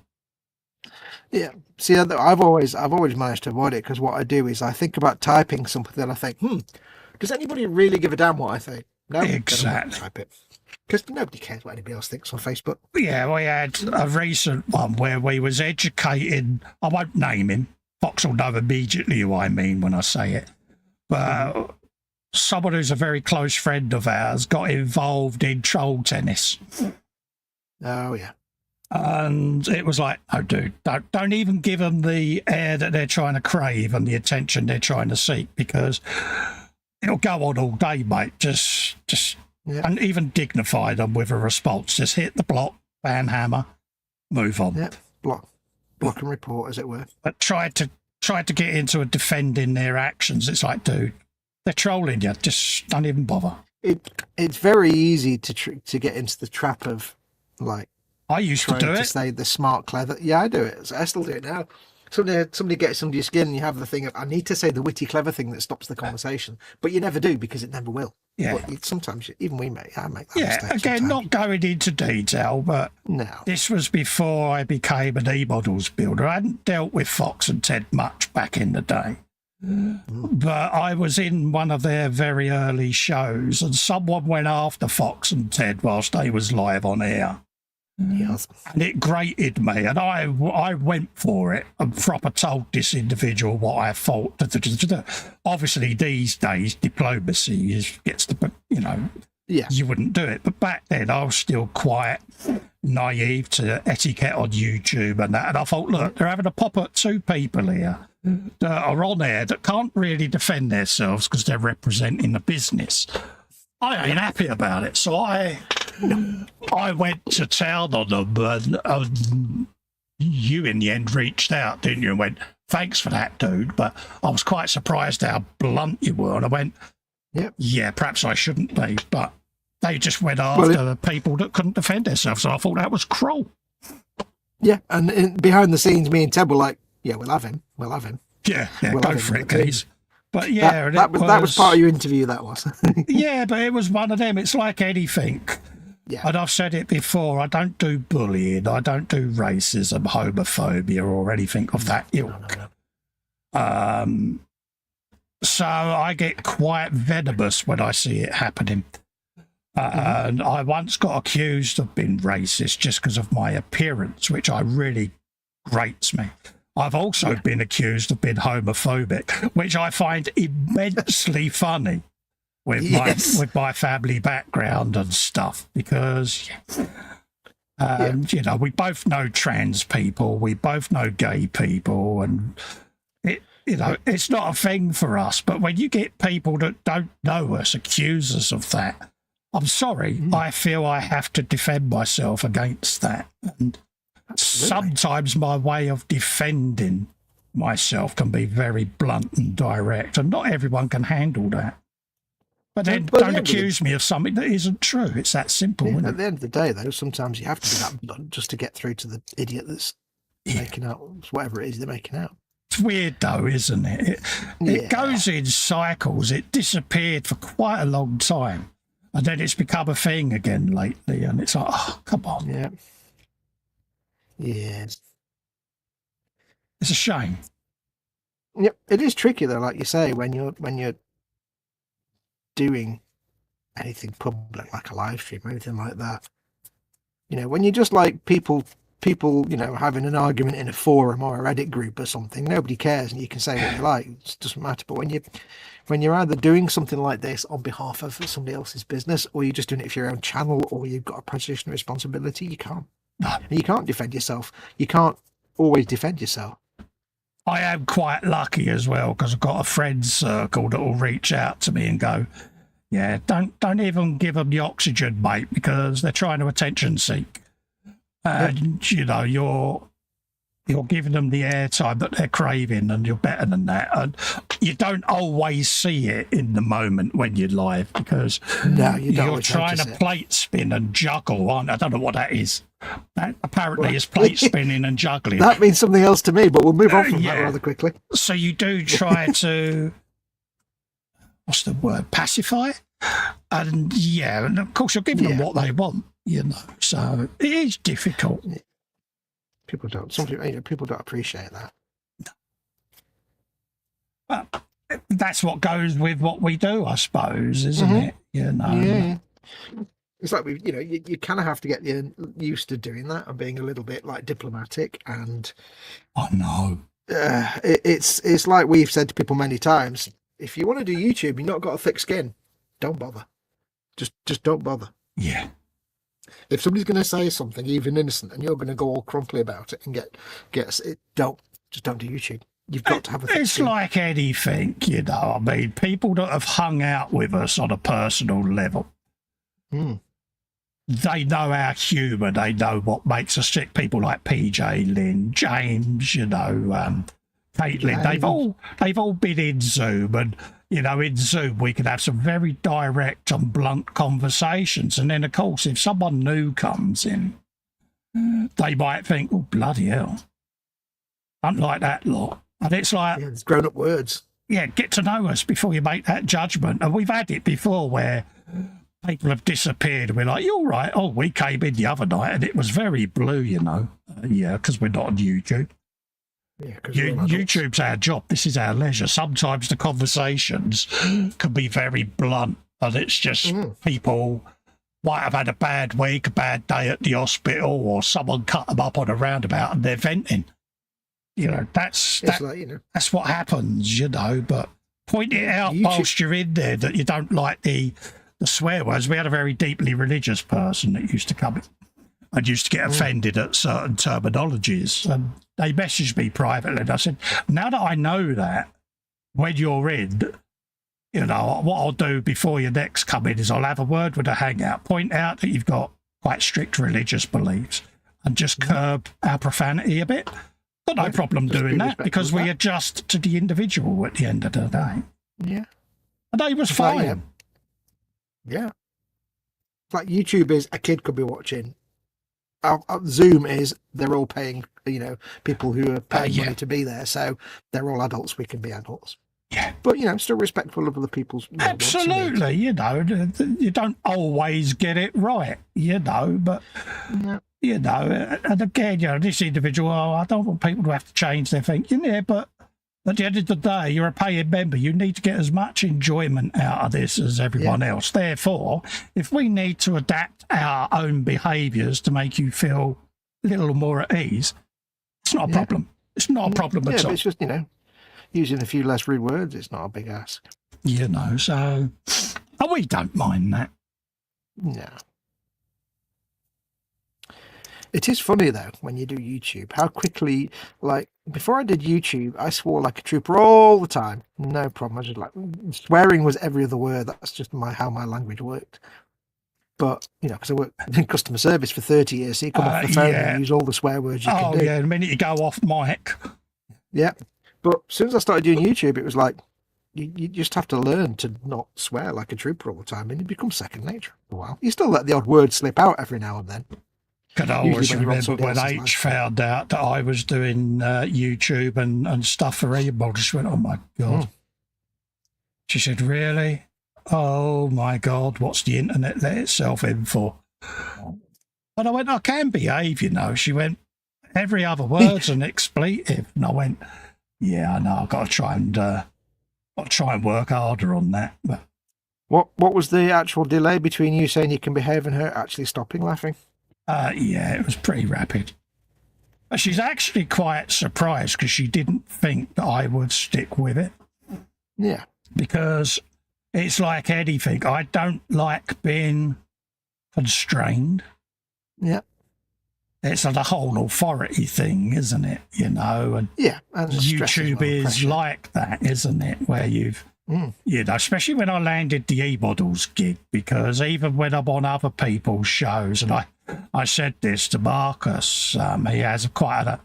Speaker 2: Yeah.
Speaker 3: See, I've always managed to avoid it, because what I do is I think about typing something that I think, does anybody really give a damn what I think? No,
Speaker 2: exactly.
Speaker 3: Type it. Because nobody cares what anybody else thinks on Facebook.
Speaker 2: Yeah, we had a recent one where we was educating, I won't name him, Fox will know immediately who I mean when I say it, but someone who's a very close friend of ours got involved in troll tennis.
Speaker 3: Oh, yeah.
Speaker 2: And it was like, oh, dude, don't even give them the air that they're trying to crave and the attention they're trying to seek, because it'll go on all day, mate. Just and even dignify them with a response. Just hit the block, ban hammer, move on.
Speaker 3: Yeah, block and report, as it were.
Speaker 2: But try to get into a defending their actions. It's like, dude, they're trolling you. Just don't even bother.
Speaker 3: It's very easy to get into the trap of, like,
Speaker 2: I used to do it.
Speaker 3: To say the smart, clever. Yeah, I do it. I still do it now. Somebody gets under your skin, and you have the thing of, I need to say the witty, clever thing that stops the conversation, but you never do, because it never will.
Speaker 2: Yeah.
Speaker 3: But sometimes, even I make that mistake.
Speaker 2: Yeah, again,
Speaker 3: sometimes.
Speaker 2: not going into detail, but this was before I became an E-Models builder. I hadn't dealt with Fox and Ted much back in the day. But I was in one of their very early shows, and someone went after Fox and Ted whilst they was live on air.
Speaker 3: Yes.
Speaker 2: And it grated me, and I went for it and proper told this individual what I thought. Obviously, these days, diplomacy gets to, you wouldn't do it. But back then, I was still quite naive to etiquette on YouTube and that. And I thought, look, they're having a pop at two people here that are on air that can't really defend themselves because they're representing the business. I ain't happy about it, so I went to town on them, and you in the end reached out, didn't you, and went, thanks for that, dude, but I was quite surprised how blunt you were. And I went, yeah, perhaps I shouldn't be, but they just went after the people that couldn't defend themselves, and I thought that was cruel.
Speaker 3: Yeah, and behind the scenes, me and Ted were like, yeah, we'll have him.
Speaker 2: Yeah, we'll go for it, guys. But yeah,
Speaker 3: that was part of your interview, that was.
Speaker 2: Yeah, but it was one of them. It's like anything. Yeah. And I've said it before, I don't do bullying, I don't do racism, homophobia, or anything of that ilk. No. So I get quite venomous when I see it happening. And I once got accused of being racist just because of my appearance, which really grates me. I've also been accused of being homophobic, which I find immensely funny. With my family background and stuff, because you know, we both know trans people, we both know gay people, and it's not a thing for us. But when you get people that don't know us accuse us of that, I'm sorry, I feel I have to defend myself against that. And sometimes my way of defending myself can be very blunt and direct, and not everyone can handle that. But then don't accuse me of something that isn't true. It's that simple.
Speaker 3: Yeah, at the end of the day, though, sometimes you have to be that blunt just to get through to the idiot that's making out whatever it is they're making out.
Speaker 2: It's weird, though, isn't it? It goes in cycles. It disappeared for quite a long time, and then it's become a thing again lately. And it's like, oh, come on.
Speaker 3: Yeah. Yes.
Speaker 2: It's a shame.
Speaker 3: Yep, it is tricky though, like you say, when you're doing anything public, like a live stream or anything like that. You know, when you're just like people, you know, having an argument in a forum or a Reddit group or something, nobody cares, and you can say what you like. It doesn't matter. But when you're either doing something like this on behalf of somebody else's business, or you're just doing it for your own channel, or you've got a position of responsibility, you can't. You can't defend yourself. You can't always defend yourself.
Speaker 2: I am quite lucky as well, because I've got a friend circle that will reach out to me and go, yeah, don't even give them the oxygen, mate, because they're trying to attention seek. And, you know, you're giving them the airtime that they're craving, and you're better than that. And you don't always see it in the moment when you're live, because you're trying to plate spin and juggle on. I don't know what that is. That apparently is plate spinning and juggling.
Speaker 3: That means something else to me, but we'll move on from that rather quickly.
Speaker 2: So you do try to, what's the word, pacify? And and of course you're giving them what they want, you know. So it is difficult.
Speaker 3: People don't. People don't appreciate that.
Speaker 2: But that's what goes with what we do, I suppose, isn't it? You know.
Speaker 3: Yeah. It's like you kind of have to get used to doing that and being a little bit like diplomatic. And
Speaker 2: I know.
Speaker 3: It's like we've said to people many times. If you want to do YouTube, you've not got a thick skin. Don't bother. Just don't bother.
Speaker 2: Yeah.
Speaker 3: If somebody's going to say something, even innocent, and you're going to go all crumply about it and get it, don't do YouTube. You've got to have a thick
Speaker 2: It's
Speaker 3: skin.
Speaker 2: like anything, you know. I mean, people that have hung out with us on a personal level, they know our humour. They know what makes us tick. People like PJ, Lynn, James, you know, Caitlin. They've all been in Zoom, and you know, in Zoom we can have some very direct and blunt conversations. And then, of course, if someone new comes in, they might think, "Oh, bloody hell, I don't like that lot." And it's like,
Speaker 3: it's grown-up words.
Speaker 2: Yeah, get to know us before you make that judgment. And we've had it before where people have disappeared. We're like, "You all right?" "Oh, we came in the other night and it was very blue, you know." Because we're not on YouTube. Yeah, YouTube's our job. This is our leisure. Sometimes the conversations can be very blunt, and it's just people might have had a bad week, a bad day at the hospital, or someone cut them up on a roundabout and they're venting. You know, that's what happens, you know. But point it out whilst you're in there that you don't like the swear words. We had a very deeply religious person that used to come in and used to get offended at certain terminologies. And they messaged me privately, and I said, now that I know that, when you're in, you know, what I'll do before your next come in is I'll have a word with a hangout, point out that you've got quite strict religious beliefs, and just curb our profanity a bit. Got no problem
Speaker 3: just
Speaker 2: doing
Speaker 3: be
Speaker 2: that because
Speaker 3: respectful of
Speaker 2: we
Speaker 3: that.
Speaker 2: adjust to the individual at the end of the day.
Speaker 3: Yeah.
Speaker 2: And he was
Speaker 3: It's like,
Speaker 2: fine.
Speaker 3: Yeah. It's like YouTube is a kid could be watching. Zoom is they're all paying, people who are paying
Speaker 2: yeah.
Speaker 3: money to be there. So they're all adults. We can be adults.
Speaker 2: Yeah.
Speaker 3: But, still respectful of other people's. wants and needs.
Speaker 2: Absolutely, you don't always get it right, but,
Speaker 3: Yeah.
Speaker 2: and again, this individual, I don't want people to have to change their thinking, but at the end of the day, you're a paying member. You need to get as much enjoyment out of this as everyone else. Therefore, if we need to adapt our own behaviours to make you feel a little more at ease, it's not a problem. It's not a problem at
Speaker 3: But
Speaker 2: all.
Speaker 3: it's just, using a few less rude words, it's not a big ask.
Speaker 2: So and we don't mind that.
Speaker 3: No. It is funny, though, when you do YouTube, how quickly, before I did YouTube, I swore like a trooper all the time. No problem. I just swearing was every other word. That's just how my language worked. But, because I worked in customer service for 30 years, so you come off the phone and use all the swear words you can do.
Speaker 2: The minute you go off mic.
Speaker 3: Yeah. But as soon as I started doing YouTube, it was like, you just have to learn to not swear like a trooper all the time, and it becomes second nature for a while. You still let the odd word slip out every now and then.
Speaker 2: Can I always remember when H found out that I was doing YouTube and stuff for e-bottles. She went, oh, my God. She said, really? Oh, my God, what's the internet let itself in for? And I went, I can behave, She went, every other word's an expletive. And I went, yeah, I know, I've got to try and work harder on that. But
Speaker 3: what was the actual delay between you saying you can behave and her actually stopping laughing?
Speaker 2: It was pretty rapid. But she's actually quite surprised because she didn't think that I would stick with it.
Speaker 3: Yeah.
Speaker 2: Because it's like anything. I don't like being constrained.
Speaker 3: Yeah.
Speaker 2: It's the whole authority thing, isn't it? And
Speaker 3: and
Speaker 2: YouTube is like that, isn't it? Where you've, especially when I landed the e-bottles gig, because even when I'm on other people's shows, and I said this to Marcus, he has quite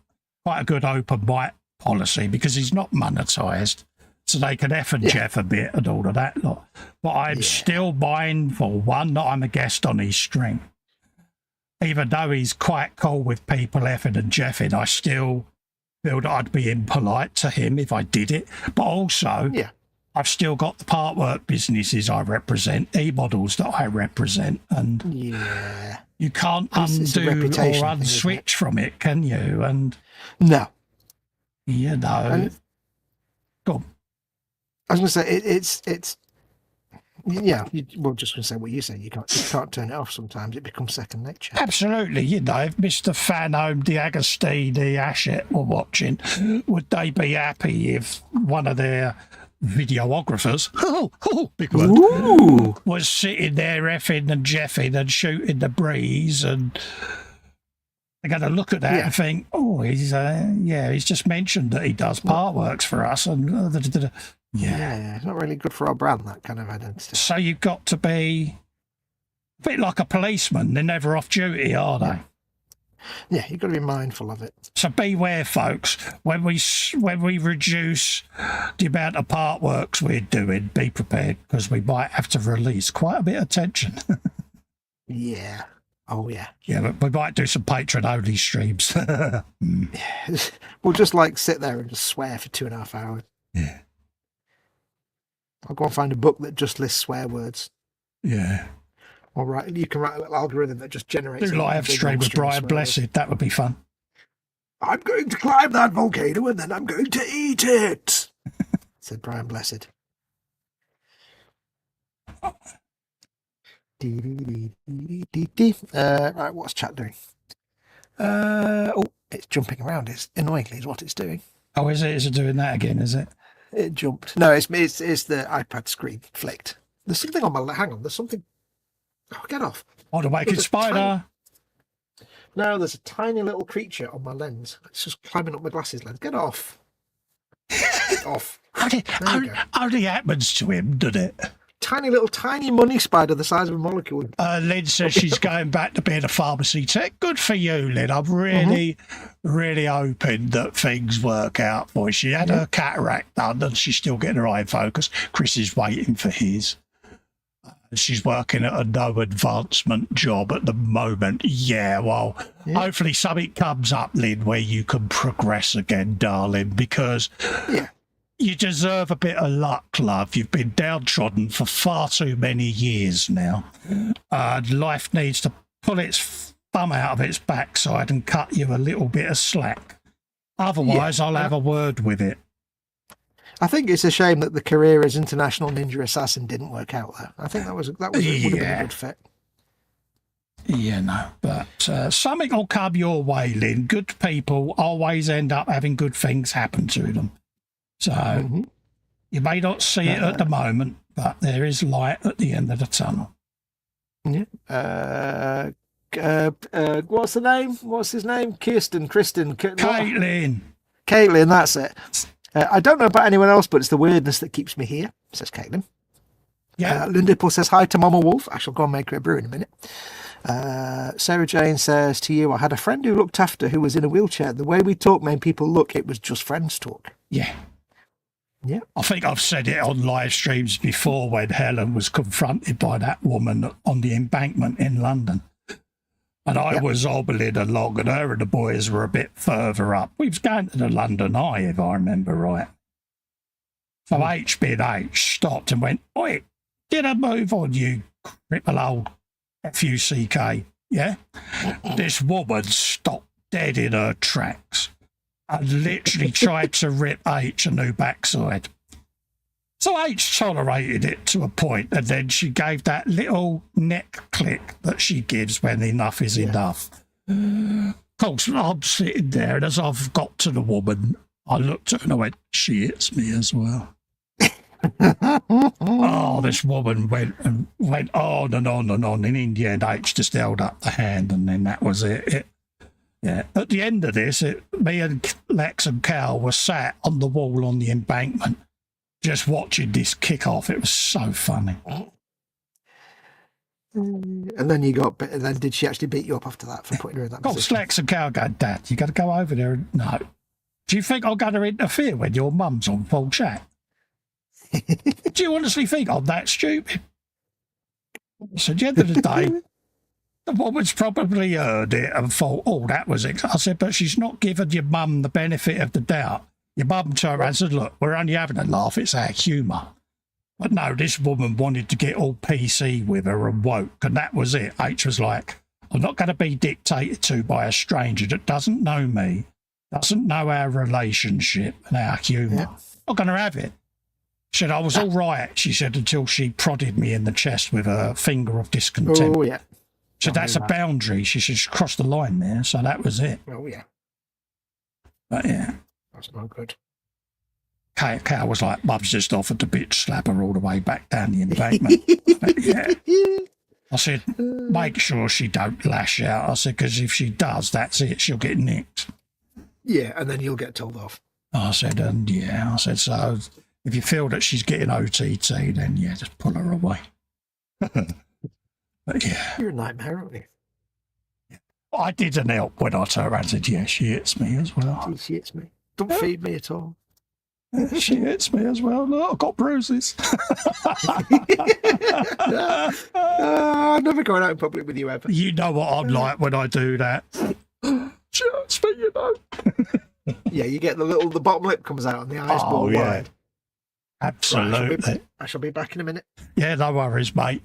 Speaker 2: a good open mic policy because he's not monetised, so they can F and Jeff a bit and all of that lot. But I'm still mindful, one, that I'm a guest on his stream. Even though he's quite cool with people effing and jeffing, I still feel that I'd be impolite to him if I did it. But also, I've still got the part work businesses I represent, e-models that I represent, and you can't undo or unswitch from it, can you? And
Speaker 3: no,
Speaker 2: go on.
Speaker 3: I was going to say it's. Just going to say what you say. You can't turn it off. Sometimes it becomes second nature.
Speaker 2: Absolutely, if Mr. Fanome D'Agostini Ashet were watching, would they be happy if one of their videographers, big word, was sitting there effing and jeffing and shooting the breeze, and they're going to look at that and think, he's just mentioned that he does part works for us, and
Speaker 3: it's not really good for our brand, that kind of identity.
Speaker 2: So you've got to be a bit like a policeman. They're never off duty, are they?
Speaker 3: Yeah, you've got to be mindful of it.
Speaker 2: So beware, folks. When we reduce the amount of part works we're doing, be prepared, because we might have to release quite a bit of tension.
Speaker 3: Yeah. Oh, yeah.
Speaker 2: Yeah, but we might do some patron-only streams.
Speaker 3: We'll just sit there and just swear for 2.5 hours.
Speaker 2: Yeah.
Speaker 3: I'll go and find a book that just lists swear words.
Speaker 2: Yeah.
Speaker 3: All right, you can write a little algorithm that just generates.
Speaker 2: Do live stream with Brian Blessed. That would be fun. I'm
Speaker 3: going to climb that volcano and then I'm going to eat it, said Brian Blessed. Right, what's chat doing? It's jumping around. It's annoyingly is what it's doing.
Speaker 2: Oh, is it? Is it doing that again? Is it?
Speaker 3: It jumped. No, it's the iPad screen flicked. There's something on my. Hang on. There's something. Oh, get off!
Speaker 2: Oh, the wicked spider.
Speaker 3: No, there's a tiny little creature on my lens. It's just climbing up my glasses lens. Get off! Get off!
Speaker 2: Only happens to him, doesn't it?
Speaker 3: tiny money spider the size of a molecule.
Speaker 2: Lynn says she's going back to being a pharmacy tech. Good for you, Lynn. I'm really, really hoping that things work out for you. She had her cataract done and she's still getting her eye focus. Chris is waiting for his. She's working at a no advancement job at the moment. Yeah, well, hopefully something comes up, Lynn, where you can progress again, darling, because you deserve a bit of luck, love. You've been downtrodden for far too many years now. Life needs to pull its thumb out of its backside and cut you a little bit of slack. Otherwise, I'll have a word with it.
Speaker 3: I think it's a shame that the career as international ninja assassin didn't work out there. I think that would have been a good fit.
Speaker 2: Yeah, no, but something will come your way, Lynn. Good people always end up having good things happen to them. So you may not see it at the moment, but there is light at the end of the tunnel.
Speaker 3: Yeah. What's the name? What's his name? Kristen.
Speaker 2: Caitlin,
Speaker 3: that's it. I don't know about anyone else, but it's the weirdness that keeps me here, says Caitlin.
Speaker 2: Yeah.
Speaker 3: Lindipple says hi to Mama Wolf. I shall go and make her a brew in a minute. Sarah Jane says to you, I had a friend who looked after who was in a wheelchair. The way we talk made people look, it was just friends talk.
Speaker 2: Yeah.
Speaker 3: Yeah.
Speaker 2: I think I've said it on live streams before when Helen was confronted by that woman on the embankment in London. And I was hobbling along and her and the boys were a bit further up. We was going to the London Eye, if I remember right. So H being H stopped and went, oi, get a move on, you cripple old F-U-C-K, yeah? This woman stopped dead in her tracks and literally tried to rip H a new backside. So H tolerated it to a point, and then she gave that little neck click that she gives when enough is enough. Of course, I'm sitting there, and as I've got to the woman, I looked at her and I went, she hits me as well. This woman went on and on and on, and in the end, H just held up the hand, and then that was it. At the end of this, me and Lex and Cal were sat on the wall on the embankment, just watching this kick off. It was so funny.
Speaker 3: And then you got, and then did she actually beat you up after that for putting her in that position?
Speaker 2: Lex and Cal go, Dad, you got to go over there. No. Do you think I'm going to interfere when your mum's on full chat? Do you honestly think I'm that stupid? So at the end of the day, the woman's probably heard it and thought, oh, that was it. I said, but she's not given your mum the benefit of the doubt. Your mum turned around and said, look, we're only having a laugh. It's our humour. But no, this woman wanted to get all PC with her and woke, and that was it. H was like, I'm not going to be dictated to by a stranger that doesn't know me, doesn't know our relationship and our humour. Yeah. Not going to have it. She said, I was all right, she said, until she prodded me in the chest with her finger of discontent.
Speaker 3: Oh, yeah.
Speaker 2: So that's a boundary. She said she crossed the line there, so that was it.
Speaker 3: Oh, yeah.
Speaker 2: But yeah.
Speaker 3: That's not good.
Speaker 2: Cal was like, Mum's just offered to bitch slap her all the way back down the embankment. Yeah. I said, make sure she don't lash out. I said, because if she does, that's it. She'll get nicked.
Speaker 3: Yeah, and then you'll get told off.
Speaker 2: I said, I said, so if you feel that she's getting OTT, then yeah, just pull her away. But yeah.
Speaker 3: You're a nightmare, aren't you?
Speaker 2: I didn't help when I turned around and said, yeah, she hits me as well.
Speaker 3: She hits me. Don't feed me at all.
Speaker 2: She hits me as well. Look, I've got bruises.
Speaker 3: I'm never going out in public with you ever.
Speaker 2: You know what I'm like when I do that. She hurts me, you know.
Speaker 3: Yeah, you get the bottom lip comes out and the eyes ball wide.
Speaker 2: Absolutely.
Speaker 3: Right, I shall be back in a minute.
Speaker 2: Yeah, no worries, mate.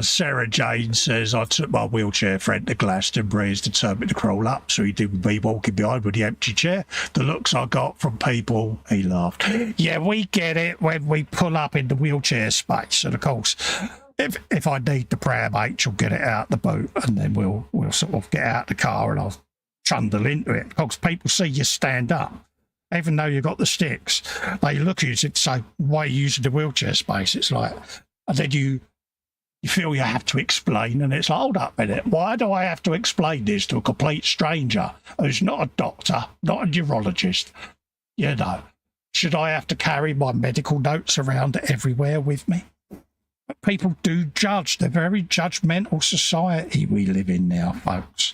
Speaker 2: Sarah Jane says, I took my wheelchair friend to Glastonbury. He's determined to crawl up, so he did me walking behind with the empty chair. The looks I got from people, he laughed. Yeah, we get it when we pull up in the wheelchair space. And of course, if I need the pram, H will get it out the boot, and then we'll sort of get out the car and I'll trundle into it. Because people see you stand up. Even though you've got the sticks, they look at you and say, why are you using the wheelchair space? It's like, and then you feel you have to explain, and it's like, hold up a minute, why do I have to explain this to a complete stranger who's not a doctor, not a neurologist? You know, Should I have to carry my medical notes around everywhere with me? But people do judge. They're very judgmental society we live in now, folks.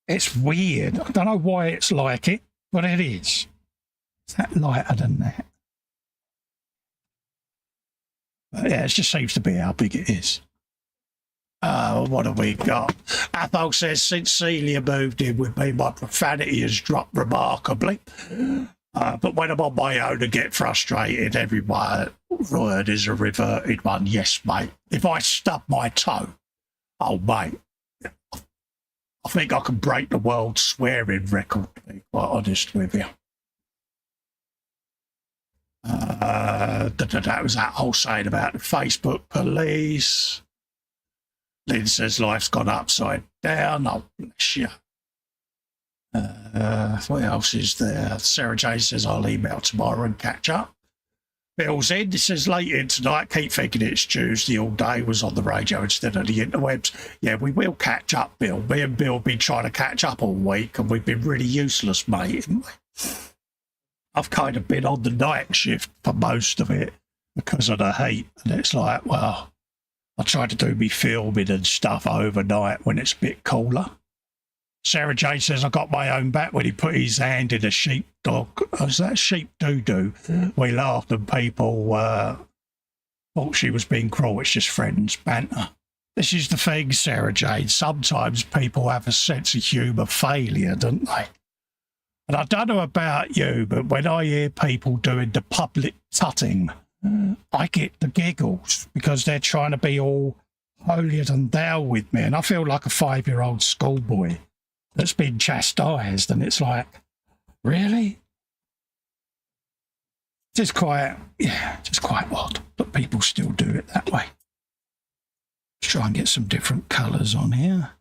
Speaker 2: It's weird. I don't know why it's like it, but it is. Is that lighter than that? But yeah, it just seems to be how big it is. What have we got? Athol says, since Celia moved in with me, my profanity has dropped remarkably. But when I'm on my own and get frustrated, every word is a reverted one. Yes, mate. If I stub my toe, oh, mate, I think I can break the world swearing record, to be quite honest with you. That was that whole saying about the Facebook police. Lynn says life's gone upside down. Oh, bless you. What else is there? Sarah Jane says I'll email tomorrow and catch up. Bill's in. It says late in tonight. Keep thinking it's Tuesday all day. Was on the radio instead of the interwebs. Yeah, we will catch up, Bill. Me and Bill have been trying to catch up all week, and we've been really useless, mate, haven't we? I've kind of been on the night shift for most of it because of the heat, and it's like, well, I try to do me filming and stuff overnight when it's a bit cooler. Sarah Jane says I got my own back when he put his hand in a sheepdog. Was that sheep doo-doo? We laughed and people thought she was being cruel. It's just friends, banter. This is the thing, Sarah Jane. Sometimes people have a sense of humour failure, don't they? And I don't know about you, but when I hear people doing the public tutting, I get the giggles because they're trying to be all holier than thou with me. And I feel like a 5-year-old schoolboy that's been chastised. And it's like, really? Just quite odd. But people still do it that way. Let's try and get some different colours on here.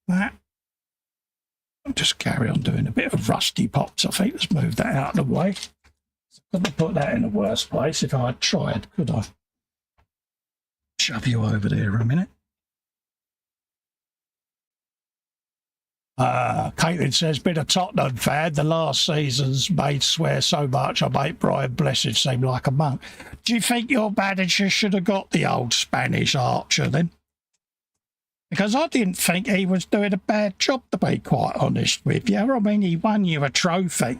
Speaker 2: That. I'll just carry on doing a bit of rusty pops. I think let's move that out of the way. I couldn't put that in the worst place if I had tried, could I? Shove you over there a minute. Caitlin says, been a Tottenham fan. The last season's made swear so much I make Brian Blessed seem like a monk. Do you think your manager should have got the old Spanish archer then? Because I didn't think he was doing a bad job, to be quite honest with you. I mean, he won you a trophy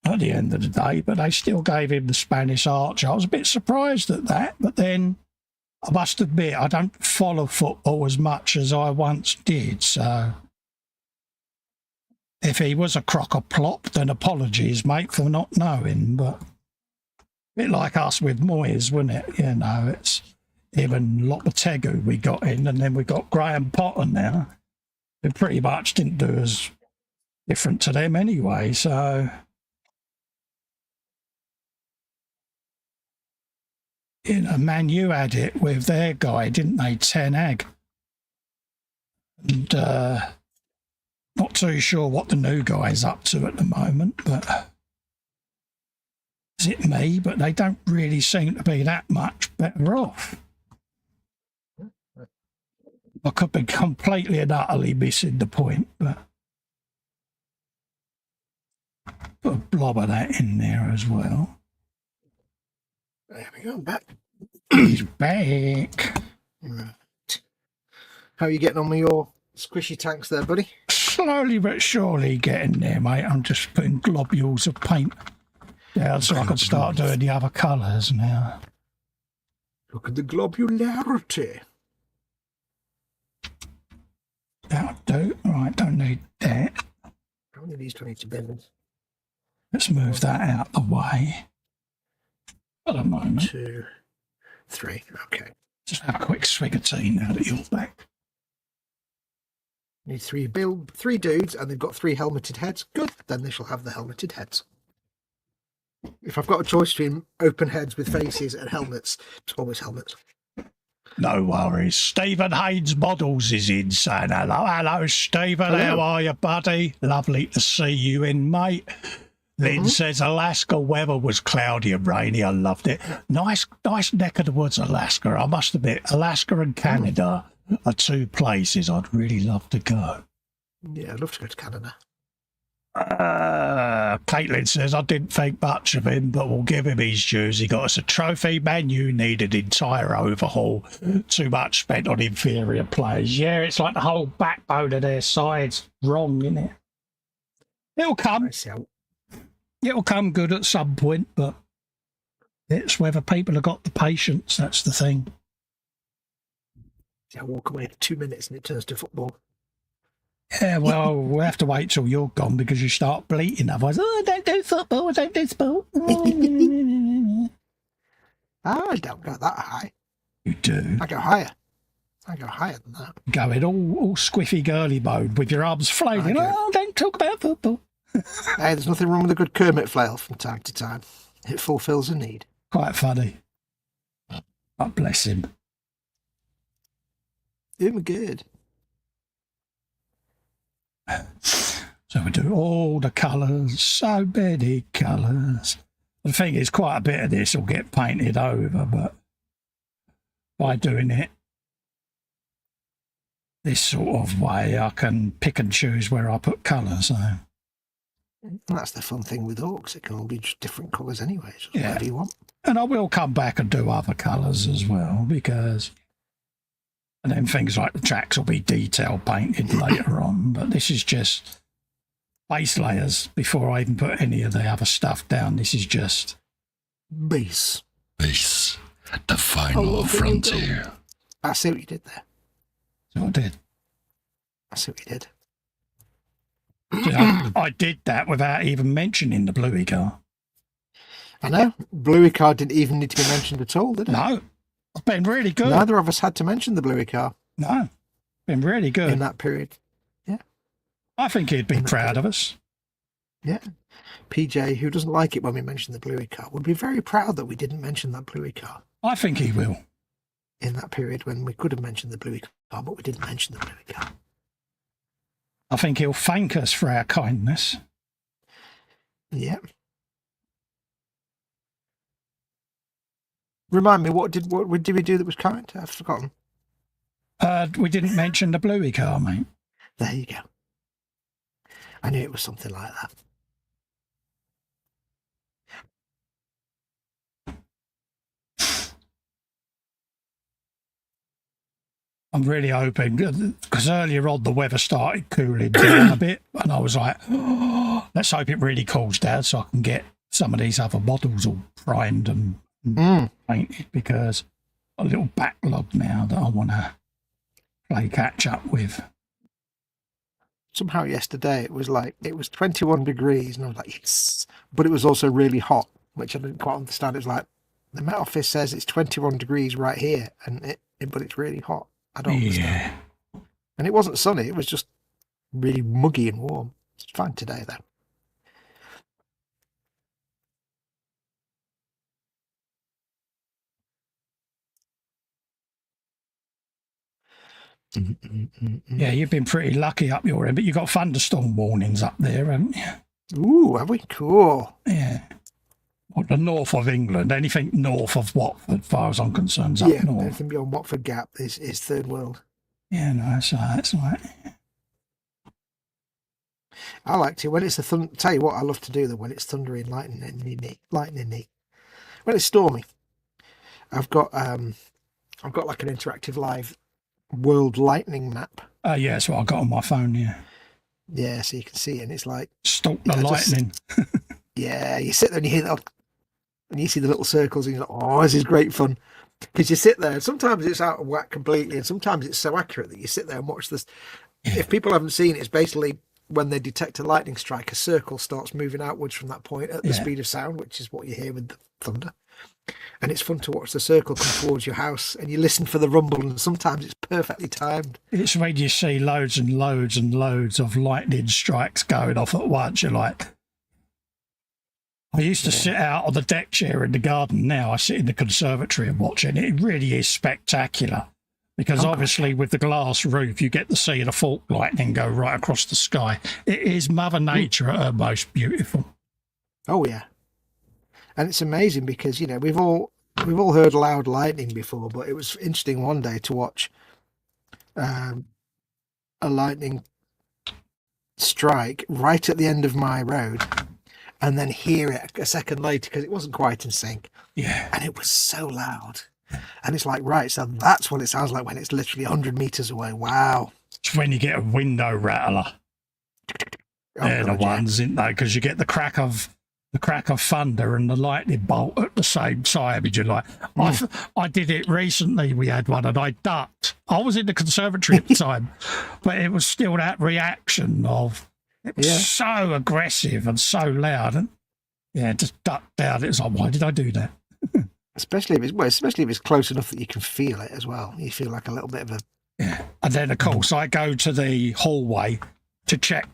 Speaker 2: at the end of the day, but they still gave him the Spanish archer. I was a bit surprised at that, but then I must admit I don't follow football as much as I once did, so if he was a crock of plop, then apologies, mate, for not knowing, but a bit like us with Moyes, wasn't it? You know, it's him and Lopetegui we got in, and then we got Graham Potter now, who pretty much didn't do as different to them anyway, so you know, Man U had it with their guy, didn't they, Ten Hag? And not too sure what the new guy's up to at the moment, but is it me? But they don't really seem to be that much better off. I could be completely and utterly missing the point, but put a blob of that in there as well.
Speaker 3: There we go, back.
Speaker 2: He's back.
Speaker 3: Right. How are you getting on with your squishy tanks there, buddy?
Speaker 2: Slowly but surely getting there, mate. I'm just putting globules of paint down so I can start doing the other colours now.
Speaker 3: Look at the globularity.
Speaker 2: That'll do. Right, don't need that.
Speaker 3: How many of these do I need to bend?
Speaker 2: Let's move that out the way. For the moment.
Speaker 3: 2, 3, okay.
Speaker 2: Just have a quick swig of tea now that you're back.
Speaker 3: Need three dudes, and they've got 3 helmeted heads. Good, then they shall have the helmeted heads. If I've got a choice between open heads with faces and helmets, it's always helmets.
Speaker 2: No worries. Stephen Haynes Models is in saying hello. Hello, Stephen.
Speaker 3: Hello.
Speaker 2: How are you, buddy? Lovely to see you in, mate. Lynn says Alaska weather was cloudy and rainy. I loved it. Nice neck of the woods, Alaska. I must admit, Alaska and Canada are 2 places I'd really love to go.
Speaker 3: Yeah, I'd love to go to Canada.
Speaker 2: Caitlin says, I didn't think much of him, but we'll give him his dues. He got us a trophy. Man U needed entire overhaul. Too much spent on inferior players. Yeah, it's like the whole backbone of their side's wrong, isn't it? It'll come. It'll come good at some point, but it's whether people have got the patience. That's the thing.
Speaker 3: I walk away for 2 minutes and it turns to football.
Speaker 2: Yeah, well, we'll have to wait till you're gone because you start bleating. Otherwise, don't do football, don't do sport.
Speaker 3: I don't go that high.
Speaker 2: You do.
Speaker 3: I go higher. I go higher than that.
Speaker 2: Going all squiffy girly mode with your arms flailing. Oh, don't talk about football.
Speaker 3: Hey, there's nothing wrong with a good Kermit flail from time to time. It fulfills a need.
Speaker 2: Quite funny. God bless him.
Speaker 3: Him good.
Speaker 2: So we do all the colours, so many colours. The thing is, quite a bit of this will get painted over, but by doing it this sort of way, I can pick and choose where I put colours. So.
Speaker 3: That's the fun thing with orcs. It can all be just different colours anyway. So
Speaker 2: Yeah.
Speaker 3: whatever you want.
Speaker 2: And I will come back and do other colours as well, because... And then things like the tracks will be detail painted later on. But this is just base layers before I even put any of the other stuff down. This is just...
Speaker 3: Base.
Speaker 1: Base. The final frontier.
Speaker 3: I see what you did there.
Speaker 2: So I did.
Speaker 3: I see what you did.
Speaker 2: I did that without even mentioning the Bluey car.
Speaker 3: I know. Bluey car didn't even need to be mentioned at all, did it?
Speaker 2: No. It's been really good.
Speaker 3: Neither of us had to mention the Bluey car.
Speaker 2: No. Been really good.
Speaker 3: In that period. Yeah.
Speaker 2: I think he'd be proud of us.
Speaker 3: Yeah. PJ, who doesn't like it when we mention the Bluey car, would be very proud that we didn't mention that Bluey car.
Speaker 2: I think he will.
Speaker 3: In that period when we could have mentioned the Bluey car, but we didn't mention the Bluey car.
Speaker 2: I think he'll thank us for our kindness.
Speaker 3: Yeah. Remind me, what did we do that was kind? I've forgotten.
Speaker 2: We didn't mention the Bluey car, mate.
Speaker 3: There you go. I knew it was something like that.
Speaker 2: I'm really hoping, because earlier on the weather started cooling down a bit, and I was like, oh, let's hope it really cools down so I can get some of these other models all primed and painted, because a little backlog now that I want to play catch up with.
Speaker 3: Somehow yesterday it was 21 degrees and I was like, yes, but it was also really hot, which I didn't quite understand. It was like, the Met Office says it's 21 degrees right here, but it's really hot. I don't understand. And it wasn't sunny, it was just really muggy and warm. It's fine today, though.
Speaker 2: Yeah, you've been pretty lucky up your end, but you've got thunderstorm warnings up there, haven't you?
Speaker 3: Ooh, have we? Cool.
Speaker 2: Yeah. Well, the north of England, anything north of Watford, as far as I'm concerned, is up north.
Speaker 3: Anything beyond Watford Gap is third world.
Speaker 2: Yeah, no, that's right.
Speaker 3: I like to when it's tell you what I love to do though, when it's thundery and lightning. When it's stormy, I've got like an interactive live world lightning map.
Speaker 2: Yeah, that's what I got on my phone.
Speaker 3: Yeah, so you can see it, and it's like
Speaker 2: stalk the lightning.
Speaker 3: Yeah, you sit there and you hear that, and you see the little circles, and you're like, oh, this is great fun. Because you sit there, and sometimes it's out of whack completely, and sometimes it's so accurate that you sit there and watch this. Yeah. If people haven't seen it, it's basically when they detect a lightning strike, a circle starts moving outwards from that point at the speed of sound, which is what you hear with the thunder. And it's fun to watch the circle come towards your house, and you listen for the rumble, and sometimes it's perfectly timed.
Speaker 2: It's when you see loads and loads and loads of lightning strikes going off at once, you're like... I used to sit out on the deck chair in the garden. Now I sit in the conservatory and watch it. It really is spectacular because obviously with the glass roof, you get to see the fault lightning go right across the sky. It is Mother Nature at her most beautiful.
Speaker 3: Oh, yeah. And it's amazing because, you know, we've all heard loud lightning before, but it was interesting one day to watch a lightning strike right at the end of my road and then hear it a second later because it wasn't quite in sync.
Speaker 2: Yeah.
Speaker 3: And it was so loud. And it's like, right, so that's what it sounds like when it's literally 100 meters away. Wow.
Speaker 2: It's when you get a window rattler. They're the ones, isn't they? Because you get the crack of thunder and the lightning bolt at the same time. You're like, I did it recently. We had one, and I ducked. I was in the conservatory at the time, but it was still that reaction of it was so aggressive and so loud, and just ducked down. It was like, why did I do that?
Speaker 3: Especially if it's close enough that you can feel it as well. You feel like a little bit of a
Speaker 2: And then of course I go to the hallway to check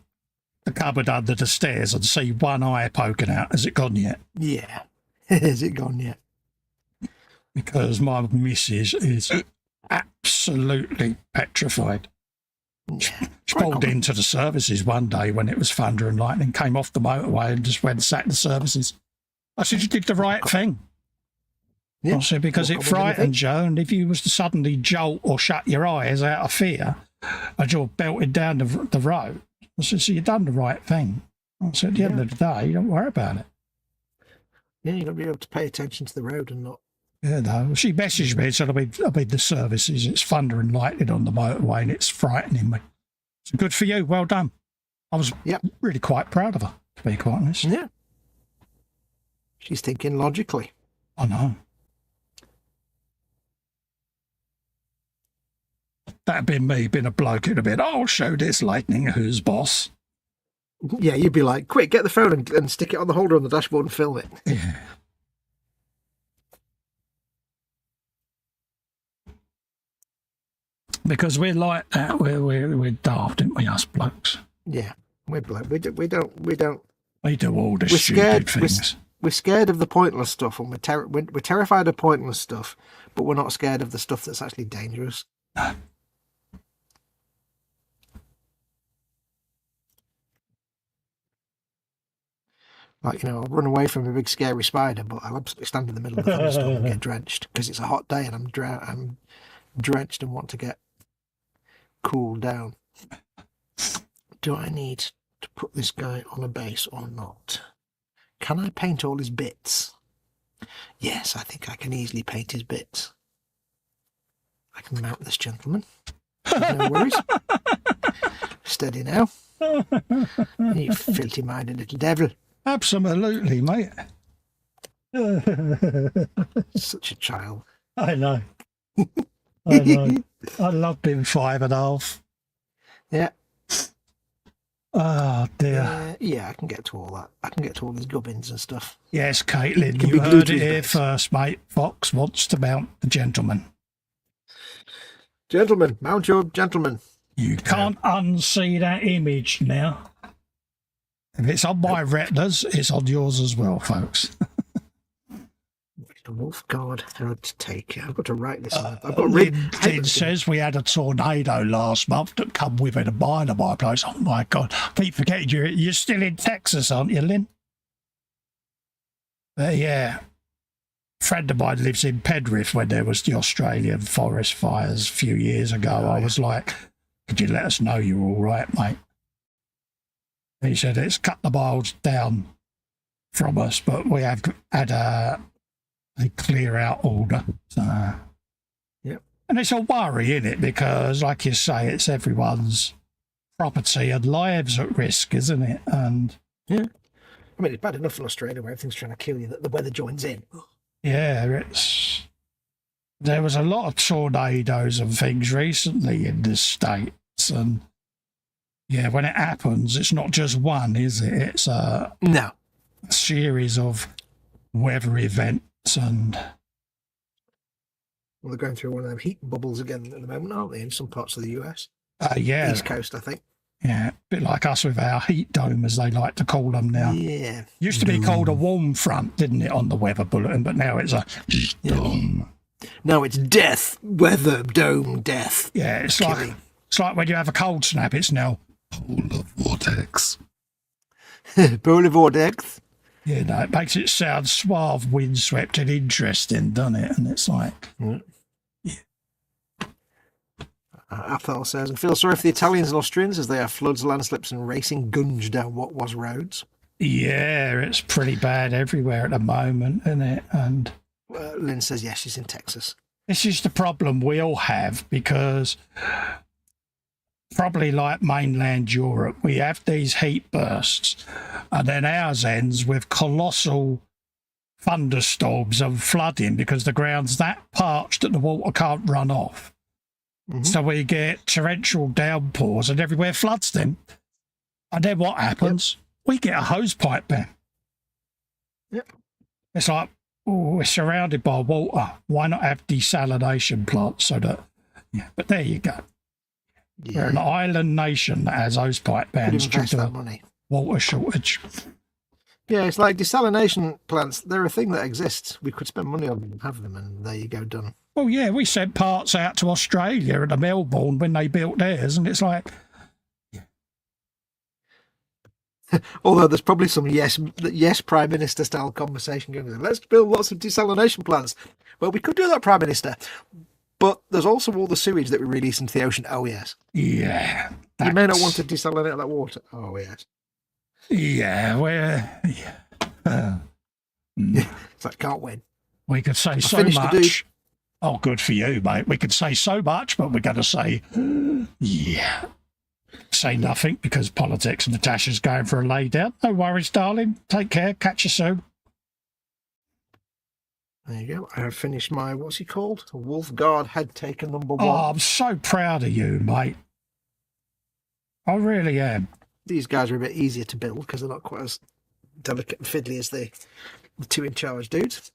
Speaker 2: the cupboard under the stairs and see one eye poking out. Has it gone yet?
Speaker 3: Yeah. Has it gone yet?
Speaker 2: Because my missus is absolutely petrified.
Speaker 3: Yeah.
Speaker 2: She pulled into the services one day when it was thunder and lightning, came off the motorway and just went and sat in the services. I said, you did the right thing.
Speaker 3: Yeah.
Speaker 2: I said, because it frightens you, and if you was to suddenly jolt or shut your eyes out of fear and you're belted down the road, I said, so you've done the right thing. I said, at the end of the day, don't worry about it.
Speaker 3: Yeah, you've got to be able to pay attention to the road and not...
Speaker 2: Yeah, no. She messaged me and said, I'll be the services. It's thunder and lightning on the motorway and it's frightening me. So good for you. Well done. I was really quite proud of her, to be quite honest.
Speaker 3: Yeah. She's thinking logically.
Speaker 2: I know. That'd been me, being a bloke, it'd have been, I'll show this lightning who's boss.
Speaker 3: Yeah, you'd be like, quick, get the phone and stick it on the holder on the dashboard and film it.
Speaker 2: Yeah. Because we're like that, we're daft, aren't we, us blokes?
Speaker 3: Yeah, we're bloke. We don't.
Speaker 2: We do all the
Speaker 3: We're
Speaker 2: stupid
Speaker 3: scared.
Speaker 2: things.
Speaker 3: We're scared of the pointless stuff, and we're terrified of pointless stuff, but we're not scared of the stuff that's actually dangerous.
Speaker 2: No.
Speaker 3: Like, I'll run away from a big scary spider, but I'll absolutely stand in the middle of the thunderstorm and get drenched because it's a hot day and I'm drenched and want to get cooled down. Do I need to put this guy on a base or not? Can I paint all his bits? Yes, I think I can easily paint his bits. I can mount this gentleman. No worries. Steady now. You filthy-minded little devil.
Speaker 2: Absolutely, mate.
Speaker 3: Such a child.
Speaker 2: I know. I know. I love being 5.5.
Speaker 3: Yeah.
Speaker 2: Oh, dear.
Speaker 3: Yeah, I can get to all that. I can get to all these gubbins and stuff.
Speaker 2: Yes, Caitlin, you heard it here first, mate. Fox wants to mount the gentleman.
Speaker 3: Gentlemen, mount your gentleman.
Speaker 2: You can't unsee that image now. If it's on my retinas, it's on yours as well, folks.
Speaker 3: The wolf guard had to take it. I've got to write this. I've got to read.
Speaker 2: It says we had a tornado last month that come within a mile of my place. Oh my God! I keep forgetting you're still in Texas, aren't you, Lynn? Yeah. A friend of mine lives in Penrith when there was the Australian forest fires a few years ago. I was like, could you let us know you're all right, mate? He said it's cut the miles down from us, but we have had a clear out order. So,
Speaker 3: yep.
Speaker 2: And it's a worry, isn't it? Because, like you say, it's everyone's property and lives at risk, isn't it? And
Speaker 3: yeah, I mean, it's bad enough in Australia where everything's trying to kill you that the weather joins in.
Speaker 2: Yeah, there was a lot of tornadoes and things recently in the States, and yeah, when it happens, it's not just one, is it? It's a series of weather events, and
Speaker 3: well, they're going through one of them heat bubbles again at the moment, aren't they? In some parts of the US.
Speaker 2: Yeah,
Speaker 3: East Coast, I think.
Speaker 2: Yeah, a bit like us with our heat dome, as they like to call them now.
Speaker 3: Yeah,
Speaker 2: used to be called a warm front, didn't it, on the weather bulletin? But now it's a heat dome.
Speaker 3: No, it's death, weather dome, death.
Speaker 2: Yeah, it's like when you have a cold snap. It's now
Speaker 1: polar vortex.
Speaker 3: Polar vortex.
Speaker 2: Yeah, no, it makes it sound suave, windswept, and interesting, doesn't it? And it's like,
Speaker 3: yeah. Athel says, I feel sorry for the Italians and Austrians as they have floods, landslips, and racing gunge down what was roads.
Speaker 2: Yeah, it's pretty bad everywhere at the moment, isn't it? And
Speaker 3: Lynn says, yes, she's in Texas.
Speaker 2: this is the problem we all have, because probably like mainland Europe, we have these heat bursts, and then ours ends with colossal thunderstorms and flooding because the ground's that parched that the water can't run off. Mm-hmm. So we get torrential downpours and everywhere floods then. And then what happens? Yep. We get a hose pipe ban.
Speaker 3: Yep.
Speaker 2: It's like, oh, we're surrounded by water. Why not have desalination plants so that... Yeah, but there you go. Yeah. We're an island nation that has hose pipe bans due to
Speaker 3: money.
Speaker 2: Water shortage.
Speaker 3: Yeah, it's like desalination plants. They're a thing that exists. We could spend money on them and have them, and there you go, done.
Speaker 2: Well, yeah, we sent parts out to Australia and to Melbourne when they built theirs, and it's like... Yeah.
Speaker 3: Although there's probably some yes Prime Minister style conversation going on. Let's build lots of desalination plants. Well, we could do that, Prime Minister. But there's also all the sewage that we release into the ocean. Oh, yes.
Speaker 2: Yeah.
Speaker 3: You may not want to desalinate that water. Oh, yes.
Speaker 2: Yeah,
Speaker 3: it's like, can't win.
Speaker 2: We could say so much. Oh, good for you, mate. We could say so much, but we're going to say, yeah. Say nothing because politics and Natasha's going for a lay down. No worries, darling. Take care. Catch you soon.
Speaker 3: There you go. I have finished my, what's he called? Wolf Guard head taker number 1.
Speaker 2: Oh, I'm so proud of you, mate. I really am.
Speaker 3: These guys are a bit easier to build because they're not quite as delicate and fiddly as the two in charge dudes.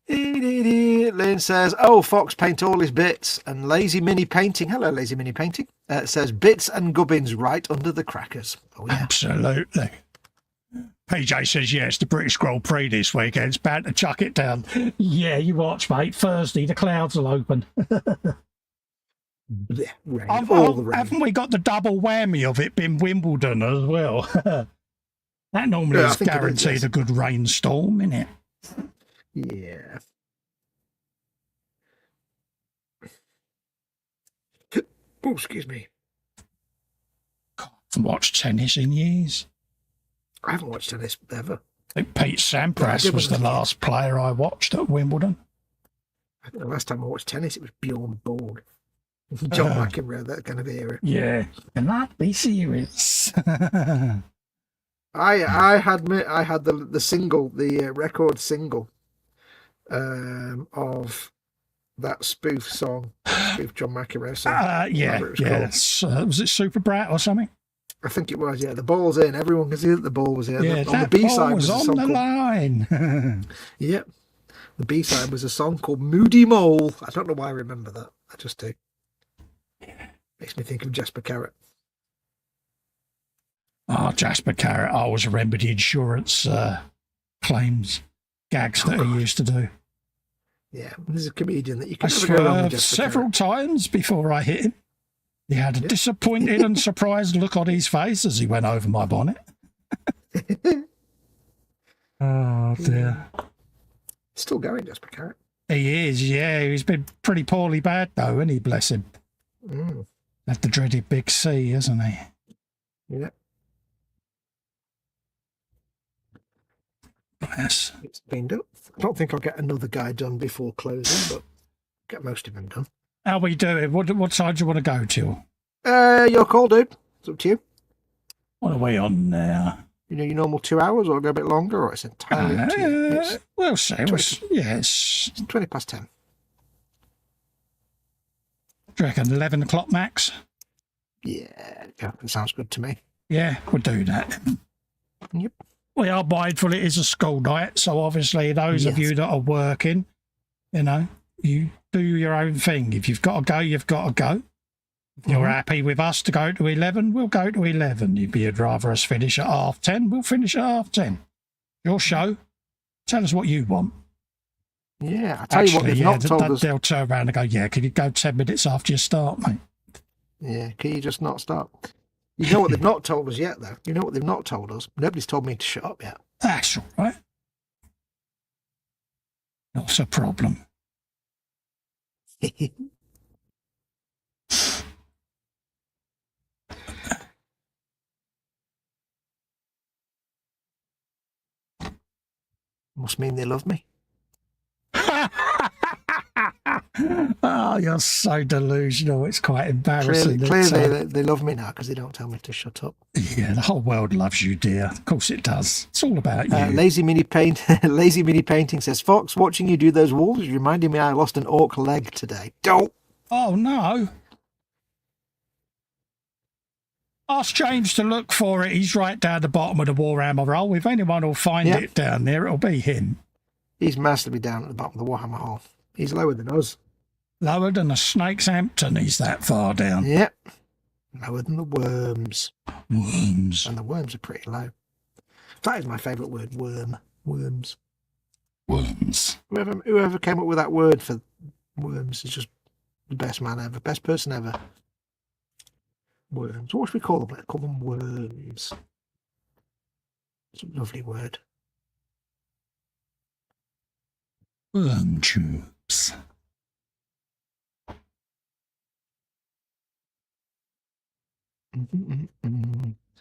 Speaker 3: Lynn says, oh, Fox paint all his bits. And Lazy Mini Painting, hello Lazy Mini Painting, says bits and gubbins right under the crackers. Oh, yeah.
Speaker 2: Absolutely. PJ says, yes, the British Grand Prix this weekend. It's bound to chuck it down. Yeah, you watch, mate. Thursday, the clouds will open.
Speaker 3: Yeah, rain, all the rain.
Speaker 2: Haven't we got the double whammy of it being Wimbledon as well? That normally is guaranteed a good rainstorm, isn't it?
Speaker 3: Yeah. Oh, excuse me.
Speaker 2: God, I haven't watched tennis in years.
Speaker 3: I haven't watched tennis ever.
Speaker 2: I think Pete Sampras was the last player I watched at Wimbledon.
Speaker 3: I think the last time I watched tennis, it was Bjorn Borg. John McEnroe, that kind of era.
Speaker 2: Yeah, and that be serious.
Speaker 3: I had the single, the record single of that spoof song, spoof John McEnroe song.
Speaker 2: Yes. Was it Super Brat or something?
Speaker 3: I think it was. Yeah, the ball's in. Everyone can see that the ball was in.
Speaker 2: Yeah,
Speaker 3: on the B side
Speaker 2: was on the line.
Speaker 3: Yep. The B side was a song called Moody Mole. I don't know why I remember that. I just do. Makes me think of Jasper Carrot.
Speaker 2: Oh, Jasper Carrot. I always remember the insurance claims gags that he used to do.
Speaker 3: Yeah, there's a comedian that you can
Speaker 2: I swerved several times before I hit him. He had a disappointed and surprised look on his face as he went over my bonnet. Oh, dear.
Speaker 3: Still going, Jasper Carrot.
Speaker 2: He is, yeah. He's been pretty poorly bad, though, isn't he? Bless him. Had the dreaded big C, hasn't he?
Speaker 3: Yeah.
Speaker 2: Yes.
Speaker 3: It's been done. I don't think I'll get another guy done before closing, but get most of them done.
Speaker 2: How are we doing? What side do you want to go to?
Speaker 3: Your call, dude. It's up to you.
Speaker 2: What are we on now?
Speaker 3: You know, your normal 2 hours, or go a bit longer, or it's entirely up to you.
Speaker 2: We'll see. Yes.
Speaker 3: 20 past 10.
Speaker 2: Do you reckon 11 o'clock max?
Speaker 3: Yeah, that sounds good to me.
Speaker 2: Yeah, we'll do that.
Speaker 3: Yep.
Speaker 2: We are mindful it is a school night, so obviously those of you that are working, you know, you do your own thing. If you've got to go, you've got to go. If you're happy with us to go to 11, we'll go to 11. If you'd rather us finish at 10:30, we'll finish at 10:30. Your show. Tell us what you want.
Speaker 3: Yeah, I tell you what, they've not told us.
Speaker 2: They'll turn around and go, yeah, can you go 10 minutes after you start, mate?
Speaker 3: Yeah, can you just not start? You know what they've not told us yet, though? You know what they've not told us? Nobody's told me to shut up yet.
Speaker 2: That's all right. Not a problem.
Speaker 3: Must mean they love me.
Speaker 2: Oh, you're so delusional. It's quite embarrassing.
Speaker 3: Clearly they love me now because they don't tell me to shut up.
Speaker 2: Yeah, the whole world loves you, dear. Of course it does. It's all about you.
Speaker 3: Lazy Mini Painting says, Fox, watching you do those wolves reminded me I lost an orc leg today. Don't.
Speaker 2: Oh, no. Ask James to look for it. He's right down the bottom of the Warhammer roll. If anyone will find it down there, it'll be him.
Speaker 3: He's massively down at the bottom of the Warhammer hole. He's lower than us.
Speaker 2: Lower than a snake's Hampton, he's that far down.
Speaker 3: Yep. Lower than the worms.
Speaker 2: Worms.
Speaker 3: And the worms are pretty low. That is my favourite word, worm. Worms.
Speaker 2: Worms.
Speaker 3: Whoever came up with that word for worms is just the best man ever. Best person ever. Worms. What should we call them? Let's call them worms. It's a lovely word.
Speaker 2: Worm tubes.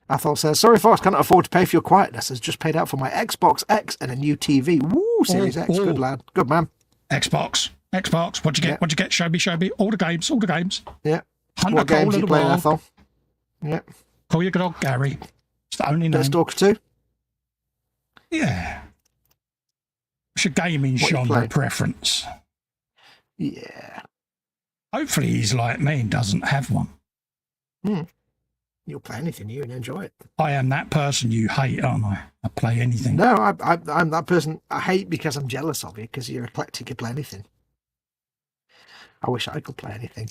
Speaker 3: Athol says, sorry, Fox, cannot afford to pay for your quietness. Has just paid out for my Xbox X and a new TV. Woo, Series X. Good lad. Good man.
Speaker 2: Xbox. What'd you get? What'd you get? Show me. All the games.
Speaker 3: Yeah.
Speaker 2: Hunter
Speaker 3: What games are you playing, Athol? Yeah.
Speaker 2: Call your good old Gary. It's the only name.
Speaker 3: Stalker 2?
Speaker 2: Yeah. It's a gaming genre preference.
Speaker 3: Yeah.
Speaker 2: Hopefully he's like me and doesn't have one.
Speaker 3: You'll play anything new and enjoy it.
Speaker 2: I am that person you hate, aren't I? I play anything.
Speaker 3: No, I'm that person I hate because I'm jealous of you because you're eclectic, you play anything. I wish I could play anything.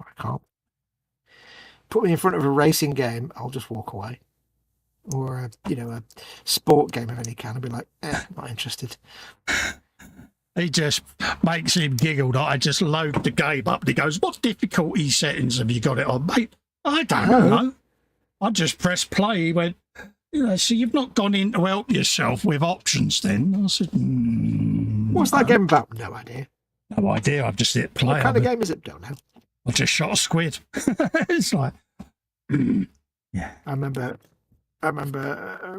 Speaker 3: I can't. Put me in front of a racing game, I'll just walk away. Or a sport game of any kind, I'll be like, not interested.
Speaker 2: He just makes him giggle that I just load the game up and he goes, what difficulty settings have you got it on, mate? I don't know. I just press play. He went, so you've not gone in to help yourself with options then? I said,
Speaker 3: what's that game about? No idea.
Speaker 2: No idea. I've just hit play.
Speaker 3: What kind of game is it? Don't know.
Speaker 2: I just shot a squid. It's like, yeah.
Speaker 3: I remember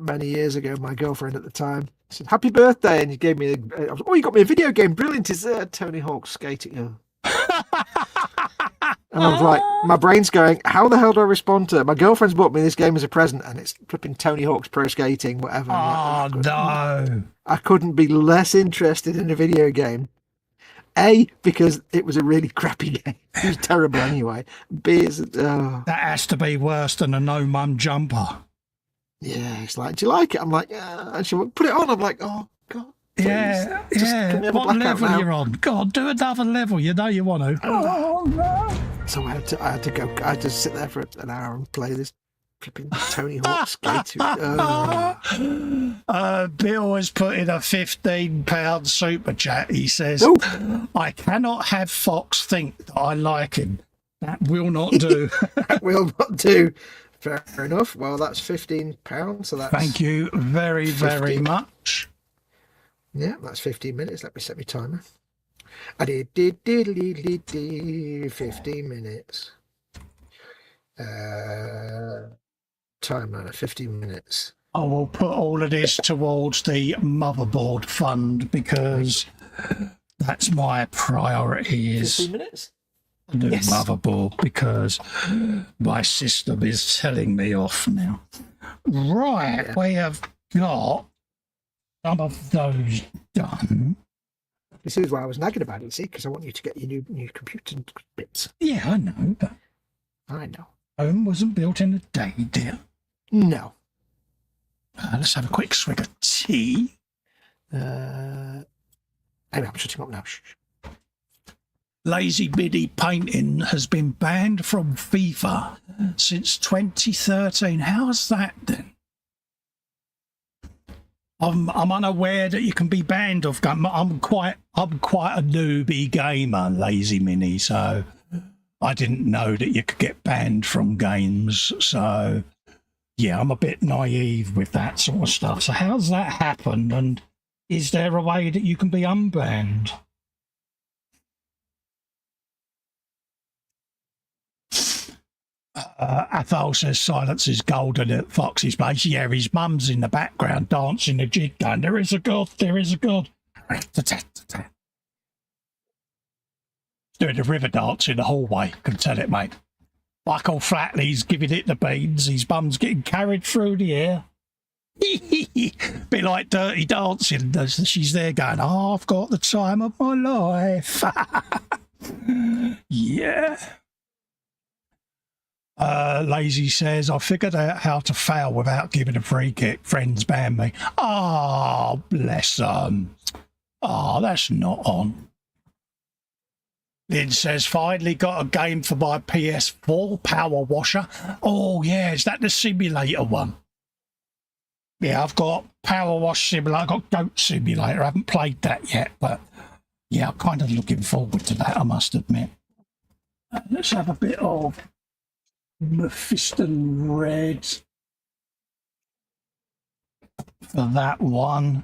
Speaker 3: many years ago, my girlfriend at the time said, happy birthday. And he gave me, you got me a video game. Brilliant. It's Tony Hawk's skating. And I was like, my brain's going, how the hell do I respond to it? My girlfriend's bought me this game as a present and it's flipping Tony Hawk's Pro Skating, whatever.
Speaker 2: Oh, no.
Speaker 3: I couldn't be less interested in a video game. A, because it was a really crappy game. It was terrible anyway. B,
Speaker 2: that has to be worse than a no mum jumper.
Speaker 3: Yeah, it's like, do you like it? I'm like, yeah. And she went, put it on. I'm like, oh, God. Please.
Speaker 2: Yeah. What level you're on? God, do another level. You know you want to. Oh, no.
Speaker 3: So I had to go. I had to sit there for an hour and play this flipping Tony Hawk skate.
Speaker 2: Bill has put in a £15 super chat. He says, I cannot have Fox think that I like him. That will not do.
Speaker 3: That will not do. Fair enough. Well, that's £15. So that's
Speaker 2: thank you very, very much.
Speaker 3: Yeah, that's 15 minutes. Let me set my timer. I did 15 minutes. Timer at 15 minutes.
Speaker 2: I will put all of this towards the motherboard fund because that's my priority. Is
Speaker 3: 15 minutes?
Speaker 2: The motherboard because my system is telling me off now. Right, we have got some of those done.
Speaker 3: This is why I was nagging about it, see, because I want you to get your new computer bits.
Speaker 2: Yeah, I know, but
Speaker 3: I know.
Speaker 2: Home wasn't built in a day, dear.
Speaker 3: No.
Speaker 2: Let's have a quick swig of tea.
Speaker 3: Anyway, I'm shutting up now. Shh.
Speaker 2: Lazy Biddy painting has been banned from FIFA since 2013. How's that then? I'm unaware that you can be banned off. I'm quite a newbie gamer, Lazy Mini, so I didn't know that you could get banned from games. So yeah, I'm a bit naive with that sort of stuff. So how's that happened? And is there a way that you can be unbanned? Athol says silence is golden at Fox's place. Yeah, his mum's in the background dancing a jig going, there is a God, there is a God. Doing a river dance in the hallway, can tell it, mate. Michael Flatley's giving it the beans. His mum's getting carried through the air. Bit like Dirty Dancing. She's there going, oh, I've got the time of my life. Yeah. Lazy says, I figured out how to fail without giving a free kick. Friends ban me. Oh, bless them. Oh, that's not on. Lynn says, finally got a game for my PS4 Power Washer. Oh, yeah, is that the simulator one? Yeah, I've got Power Wash Simulator. I've got Goat Simulator. I haven't played that yet, but yeah, I'm kind of looking forward to that, I must admit. Let's have a bit of Mephiston Red for that one.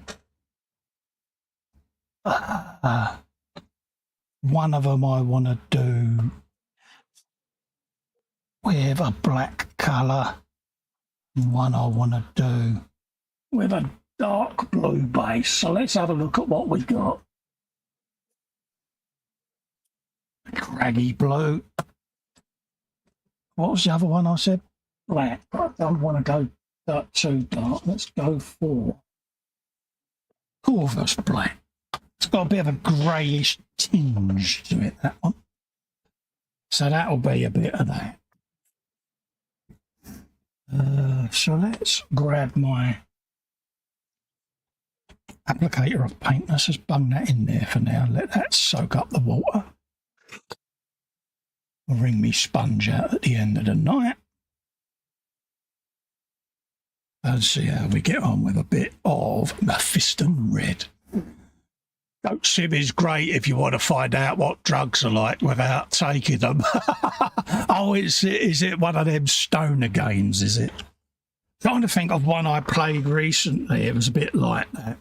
Speaker 2: One of them I want to do with a black colour. One I want to do with a dark blue base. So let's have a look at what we got. Craggy blue. What was the other one I said? Black. I don't want to go too dark. Let's go for Corvus Black. It's got a bit of a greyish tinge to it, that one. So that'll be a bit of that. So let's grab my applicator of paint. Let's just bung that in there for now. Let that soak up the water. I'll wring me sponge out at the end of the night. And see how we get on with a bit of Mephiston Red. Goat Sim is great if you want to find out what drugs are like without taking them. Oh, is it one of them stoner games, is it? Trying to think of one I played recently. It was a bit like that.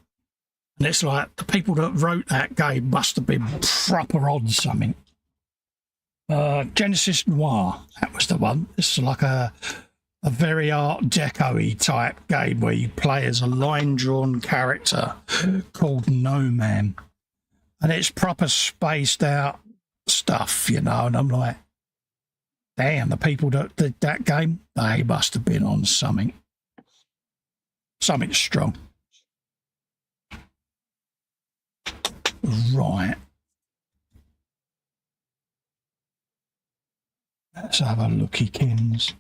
Speaker 2: And it's like the people that wrote that game must have been proper on something. Genesis Noir, that was the one. It's like a very Art Deco-y type game where you play as a line-drawn character called No Man. And it's proper spaced out stuff, you know, and I'm like, damn, the people that did that game, they must have been on something. Something strong. Right. Let's have a looky, kins.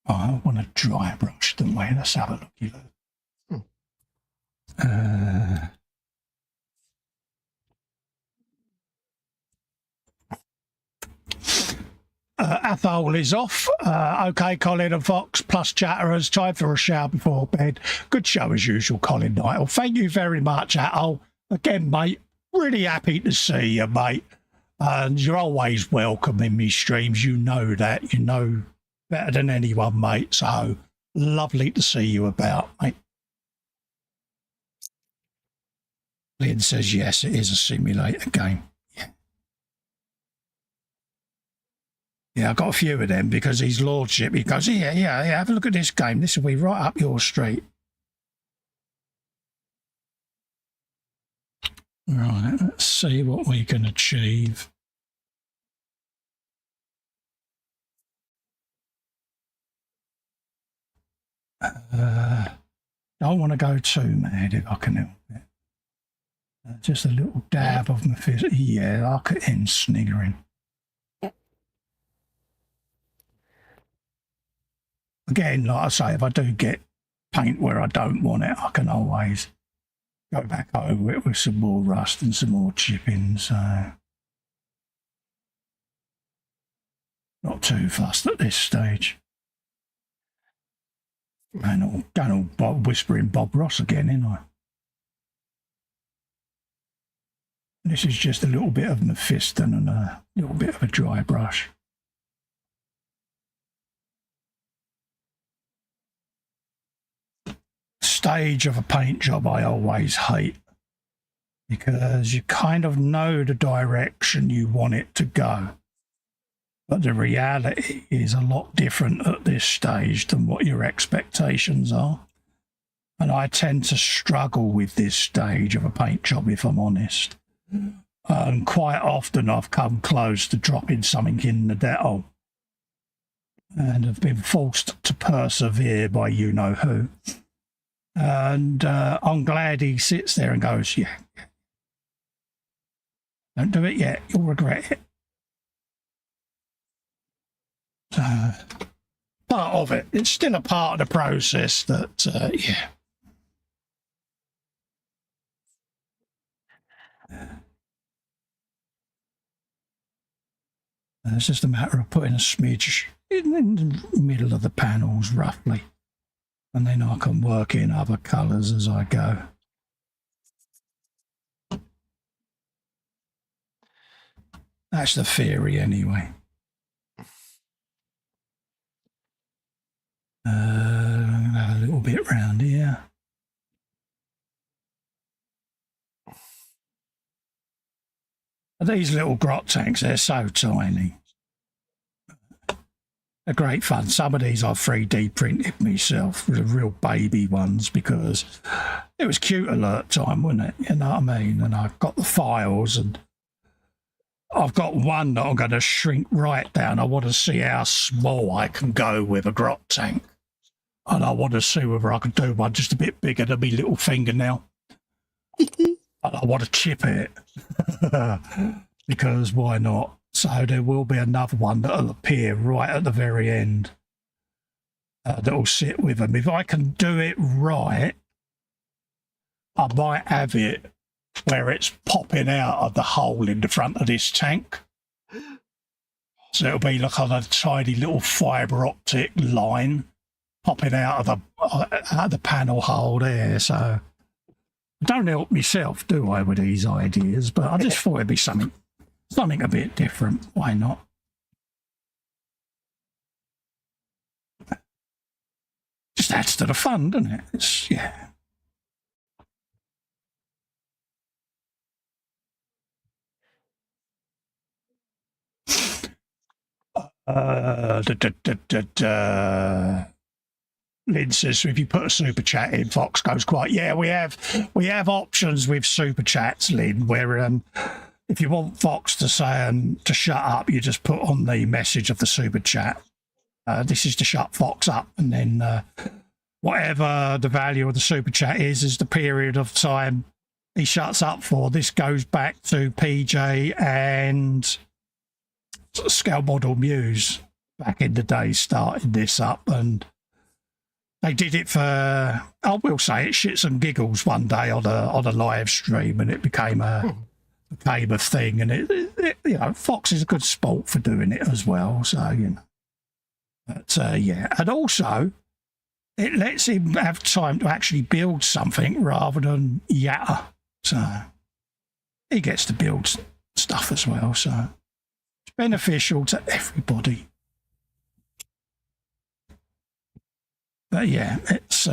Speaker 2: Oh, I want a dry brush, don't we? Let's have a looky look. Athol is off. Okay, Colin and Fox plus chatterers. Time for a shower before bed. Good show as usual, Colin Knight. Well, thank you very much, Athol. Again, mate, really happy to see you, mate. And you're always welcome in me streams. You know that. You know better than anyone, mate. So lovely to see you about, mate. Lynn says, yes, it is a simulator game. Yeah, I've got a few of them because his lordship, he goes, yeah, have a look at this game. This will be right up your street. Right, let's see what we can achieve. I don't want to go too mad if I can help it. Just a little dab of my fist. Yeah, I could end sniggering. Again, like I say, if I do get paint where I don't want it, I can always go back over it with some more rust and some more chipping, so not too fussed at this stage. And going all whispering Bob Ross again, ain't I? This is just a little bit of Mephiston and a little bit of a dry brush. Stage of a paint job I always hate because you kind of know the direction you want it to go. But the reality is a lot different at this stage than what your expectations are. And I tend to struggle with this stage of a paint job, if I'm honest. And quite often I've come close to dropping something in the Dettol and have been forced to persevere by you-know-who. And I'm glad he sits there and goes, yeah, don't do it yet, you'll regret it. So, part of it, it's still a part of the process that, yeah. It's just a matter of putting a smidge in the middle of the panels, roughly. And then I can work in other colours as I go. That's the theory, anyway. Have a little bit round here. These little grot tanks, they're so tiny. They're great fun. Some of these I 3D printed myself, the real baby ones, because it was cute alert time, wasn't it? You know what I mean? And I've got the files, and I've got one that I'm going to shrink right down. I want to see how small I can go with a grot tank. And I want to see whether I can do one just a bit bigger than my little fingernail. And I want to chip it. Because why not? So there will be another one that'll appear right at the very end that'll sit with them. If I can do it right, I might have it where it's popping out of the hole in the front of this tank. So it'll be like on a tiny little fibre optic line popping out of the panel hole there. So I don't help myself, do I, with these ideas? But I just thought it'd be something a bit different. Why not? Just adds to the fun, doesn't it? It's, yeah. Lynn says, so if you put a super chat in, Fox goes quiet. Yeah, we have options with super chats, Lynn, where if you want Fox to say to shut up, you just put on the message of the super chat. This is to shut Fox up, and then whatever the value of the super chat is the period of time he shuts up for. This goes back to PJ and Scale Model Muse back in the day, started this up, and they did it for, I will say it, shits and giggles one day on a live stream, and it became a thing. And it you know, Fox is a good sport for doing it as well. So, you know, but yeah, and also it lets him have time to actually build something rather than yatter. So he gets to build stuff as well. So it's beneficial to everybody. But yeah, it's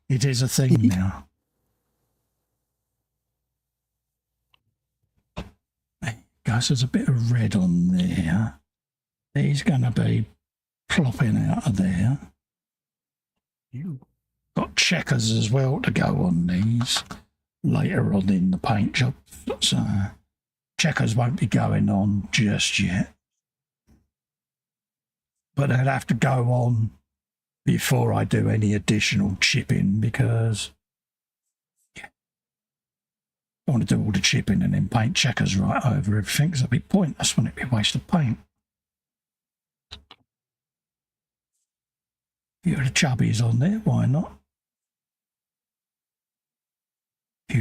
Speaker 2: it is a thing now. Guys, there's a bit of red on there. He's going to be plopping out of there. Got checkers as well to go on these later on in the paint job. So checkers won't be going on just yet. But they'll have to go on before I do any additional chipping, because yeah, I want to do all the chipping and then paint checkers right over everything, because it'd be pointless, wouldn't it? It'd be a waste of paint. A few of the chubbies on there, why not?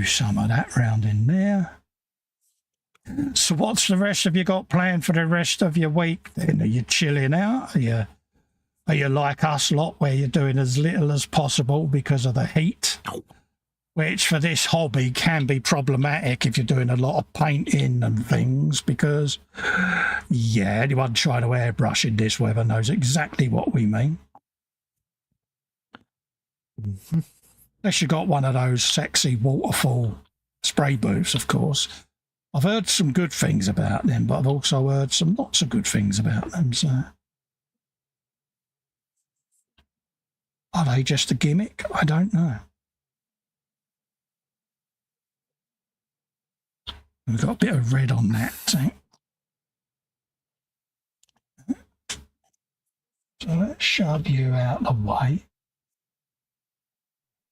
Speaker 2: Some of that round in there. So what's the rest of you got planned for the rest of your week then? Are you chilling out? Are you like us lot, where you're doing as little as possible because of the heat? Which for this hobby can be problematic if you're doing a lot of painting and things, because, yeah, anyone trying to airbrush in this weather knows exactly what we mean. Mm-hmm. Unless you got one of those sexy waterfall spray booths, of course. I've heard some good things about them, but I've also heard some not so good things about them. So, are they just a gimmick? I don't know. We've got a bit of red on that tank. So let's shove you out the way.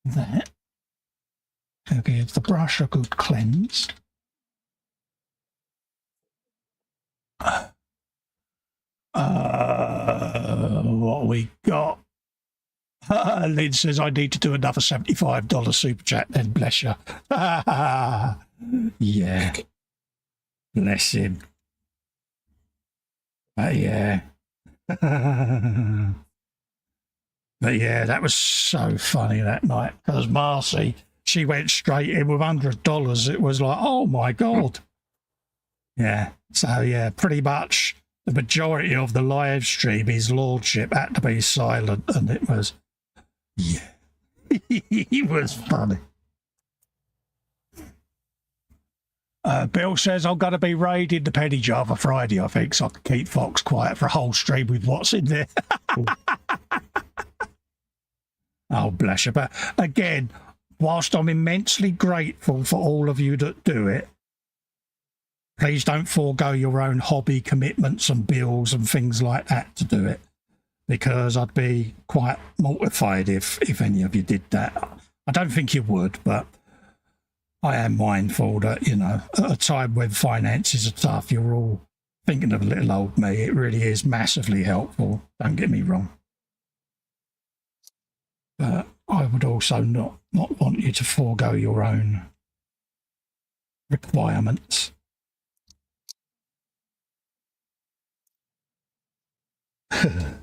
Speaker 2: That. We'll give the brush a good cleanse. What we got? Lynn says I need to do another $75 super chat. Then bless you. Yeah, bless him. Yeah. But yeah, that was so funny that night because Marcy, she went straight in with $100. It was like, oh my God. Yeah. So yeah, pretty much the majority of the live stream, his lordship had to be silent, and it was, yeah, he was funny. Bill says I'm going to be raiding the penny jar for Friday, I think, so I can keep Fox quiet for a whole stream with what's in there. Oh, bless you. But again, whilst I'm immensely grateful for all of you that do it, please don't forego your own hobby commitments and bills and things like that to do it, because I'd be quite mortified if any of you did that. I don't think you would, but I am mindful that, you know, at a time when finances are tough, you're all thinking of little old me. It really is massively helpful. Don't get me wrong. But I would also not want you to forego your own requirements. I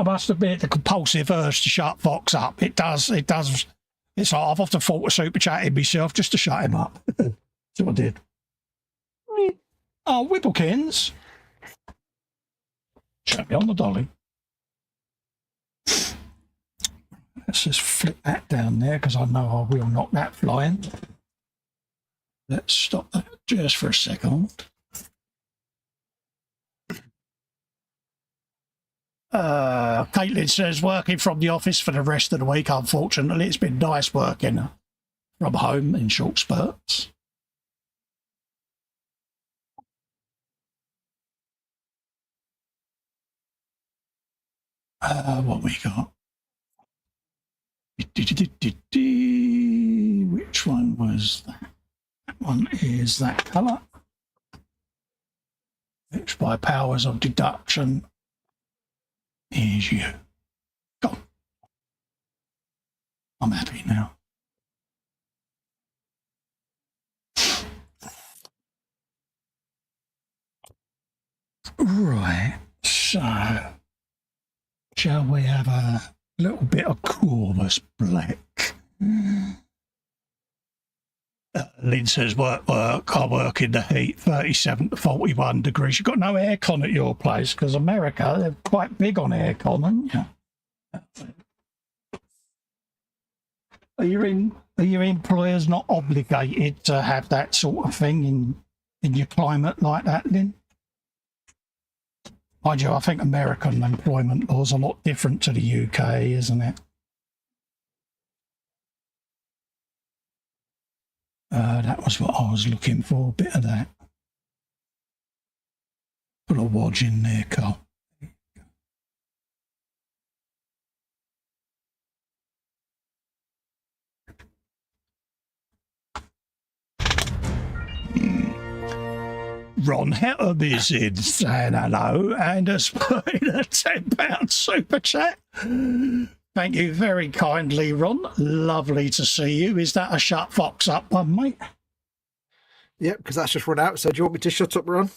Speaker 2: must admit, the compulsive urge to shut Fox up, it does. It's like I've often thought of super chatting myself just to shut him up. That's what I did. Oh, Whipplekins. Shut me on the dolly. Let's just flip that down there because I know I will knock that flying. Let's stop that just for a second. Caitlin says, working from the office for the rest of the week, unfortunately. It's been nice working from home in short spurts. What we got? Which one was that? That one is that colour, which by powers of deduction is you. Go on. I'm happy now. Right, so shall we have a little bit of Corvus Black? Lynn says, work. I work in the heat, 37 to 41 degrees. You've got no aircon at your place because America, they're quite big on aircon, aren't you? Are your employers not obligated to have that sort of thing in your climate like that, Lynn? Mind you, I think American employment laws are a lot different to the UK, isn't it? That was what I was looking for, a bit of that. Put a wodge in there, Carl. Ron Hettam is in, saying hello and has put in a £10 super chat. Thank you very kindly, Ron. Lovely to see you. Is that a shut Fox up one, mate?
Speaker 3: Yep, because that's just run out. So do you want me to shut up, Ron?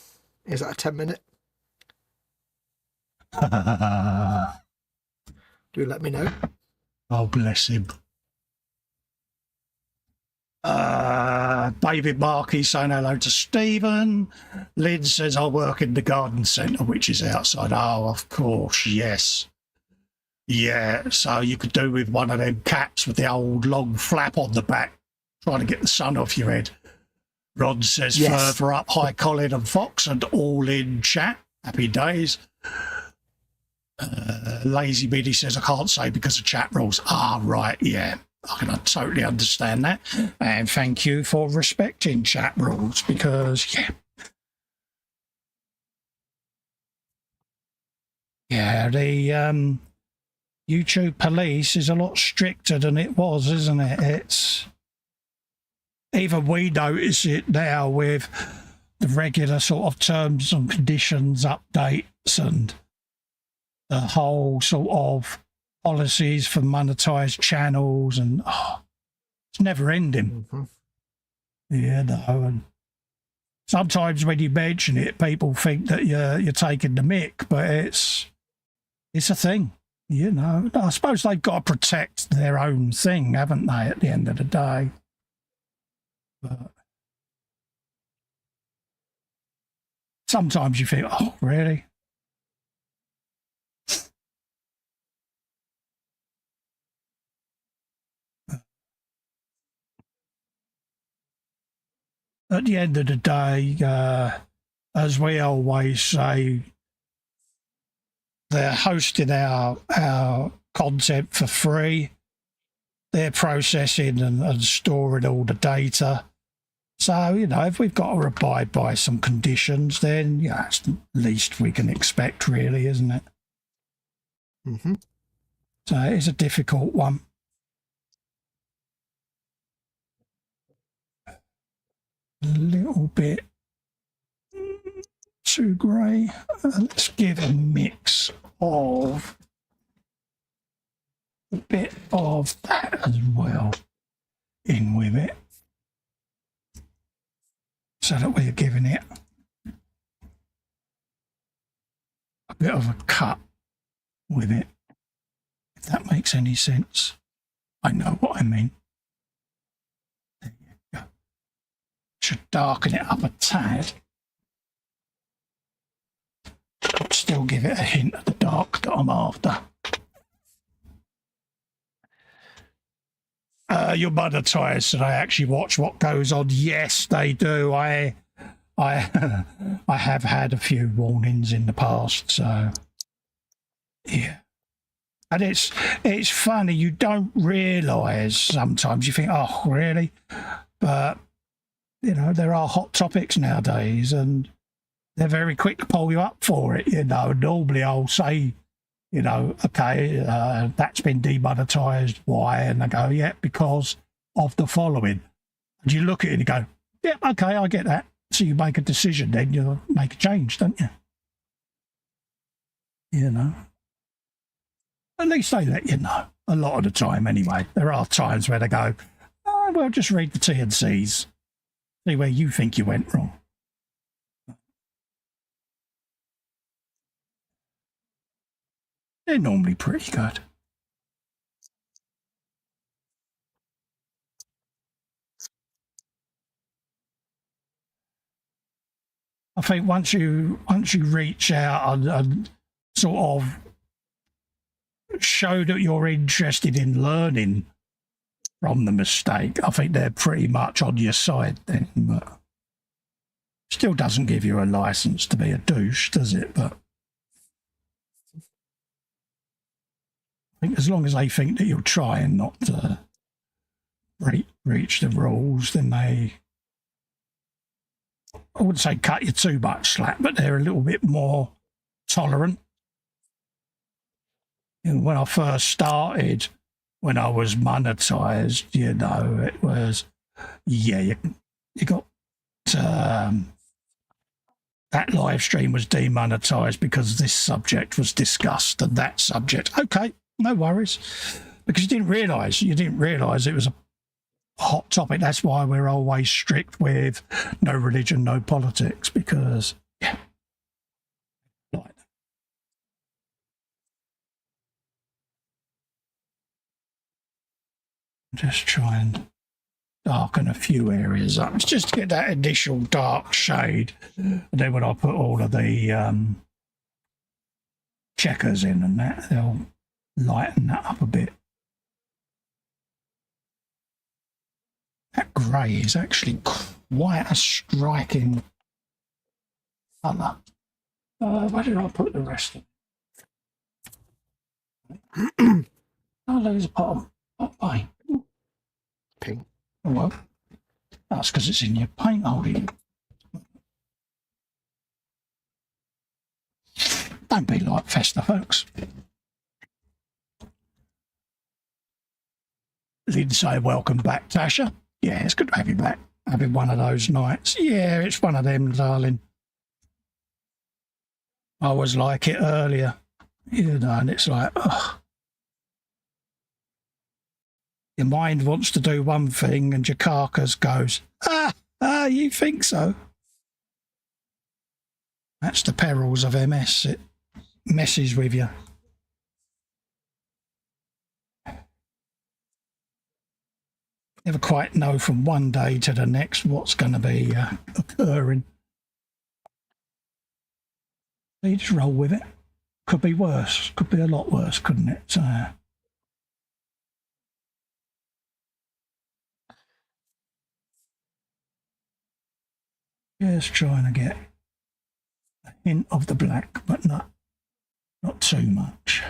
Speaker 3: Is that a 10-minute? Do let me know.
Speaker 2: Oh, bless him. David Markey saying hello to Stephen. Lynn says, I work in the garden centre, which is outside. Oh, of course, yes. Yeah, so you could do with one of them caps with the old long flap on the back, trying to get the sun off your head. Ron says
Speaker 3: Yes.
Speaker 2: further up, hi Colin and Fox and all in chat. Happy days. Lazy Biddy says, I can't say because of chat rules. Ah, right, yeah. I can totally understand that. And thank you for respecting chat rules because, yeah. Yeah, the YouTube police is a lot stricter than it was, isn't it? It's even we notice it now with the regular sort of terms and conditions updates and the whole sort of policies for monetized channels, and it's never ending. You know, and sometimes when you mention it, people think that you're taking the mick, but it's a thing. You know, I suppose they've got to protect their own thing, haven't they, at the end of the day? But sometimes you think, oh, really? At the end of the day, as we always say, they're hosting our content for free. They're processing and storing all the data. So, you know, if we've got to abide by some conditions, then, yeah, it's the least we can expect, really, isn't it?
Speaker 3: Mm-hmm.
Speaker 2: So it's a difficult one. A little bit too grey. Let's give a mix of a bit of that as well in with it, so that we're giving it a bit of a cut with it, if that makes any sense. I know what I mean. There you go. Should darken it up a tad, but still give it a hint of the dark that I'm after. Your monetized, so they actually watch what goes on. Yes, they do. I have had a few warnings in the past, so yeah. And it's funny, you don't realise sometimes, you think, oh, really? But, you know, there are hot topics nowadays and they're very quick to pull you up for it, you know. Normally I'll say, you know, okay, that's been demonetised. Why? And they go, yeah, because of the following. And you look at it and you go, yeah, okay, I get that. So you make a decision, then you make a change, don't you? You know. At least they let you know. A lot of the time, anyway. There are times where they go, oh, well, just read the T&Cs. See where you think you went wrong. They're normally pretty good. I think once you reach out and sort of show that you're interested in learning from the mistake, I think they're pretty much on your side then. But still doesn't give you a license to be a douche, does it? But I think as long as they think that you're trying not to breach the rules, then they, I wouldn't say cut you too much slack, but they're a little bit more tolerant. You know, when I first started, when I was monetized, you know, it was, yeah, you got that live stream was demonetized because this subject was discussed and that subject. Okay, no worries, because you didn't realise it was a hot topic. That's why we're always strict with no religion, no politics, because yeah, like just try and darken a few areas up. It's just to get that initial dark shade, and then when I put all of the checkers in and that, they'll lighten that up a bit. That grey is actually Quite a striking colour. Where did I put the rest of it? Oh, there's a pot of paint.
Speaker 3: Pink.
Speaker 2: Oh, well, that's because it's in your paint holding. Don't be like Festa Foxx. Lindsay, welcome back, Tasha. Yeah, it's good to have you back. Having one of those nights. Yeah, it's one of them, darling. I was like it earlier, you know, and it's like, ugh. Your mind wants to do one thing and your carcass goes, you think so? That's the perils of MS. It messes with you. Never quite know from one day to the next what's going to be occurring. You just roll with it. Could be worse. Could be a lot worse, couldn't it? Just trying to get a hint of the black, but not too much.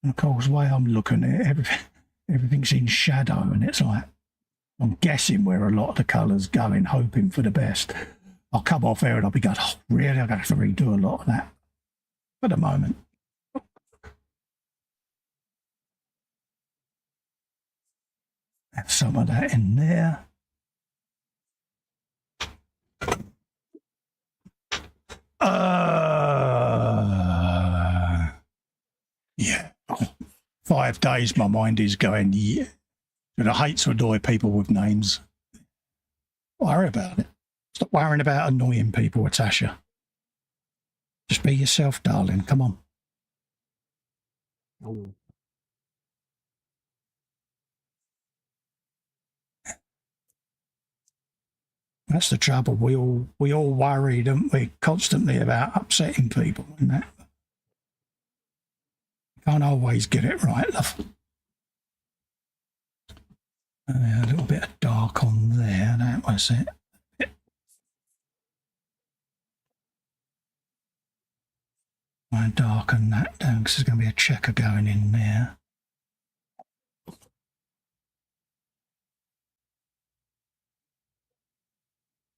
Speaker 2: And of course, the way I'm looking at it, everything's in shadow, and it's like, I'm guessing where a lot of the colour's going, hoping for the best. I'll come off there and I'll be going, oh, really? I'm going to have to redo a lot of that for the moment. Have some of that in there. Yeah. 5 days my mind is going, yeah. And I hate to annoy people with names. Worry about it. Stop worrying about annoying people, Tasha. Just be yourself, darling. Come on.
Speaker 3: Ooh.
Speaker 2: That's the trouble. We all worry, don't we, constantly about upsetting people and that. Can't always get it right, love. A little bit of dark on there, that was it. I'll darken that down because there's going to be a checker going in there.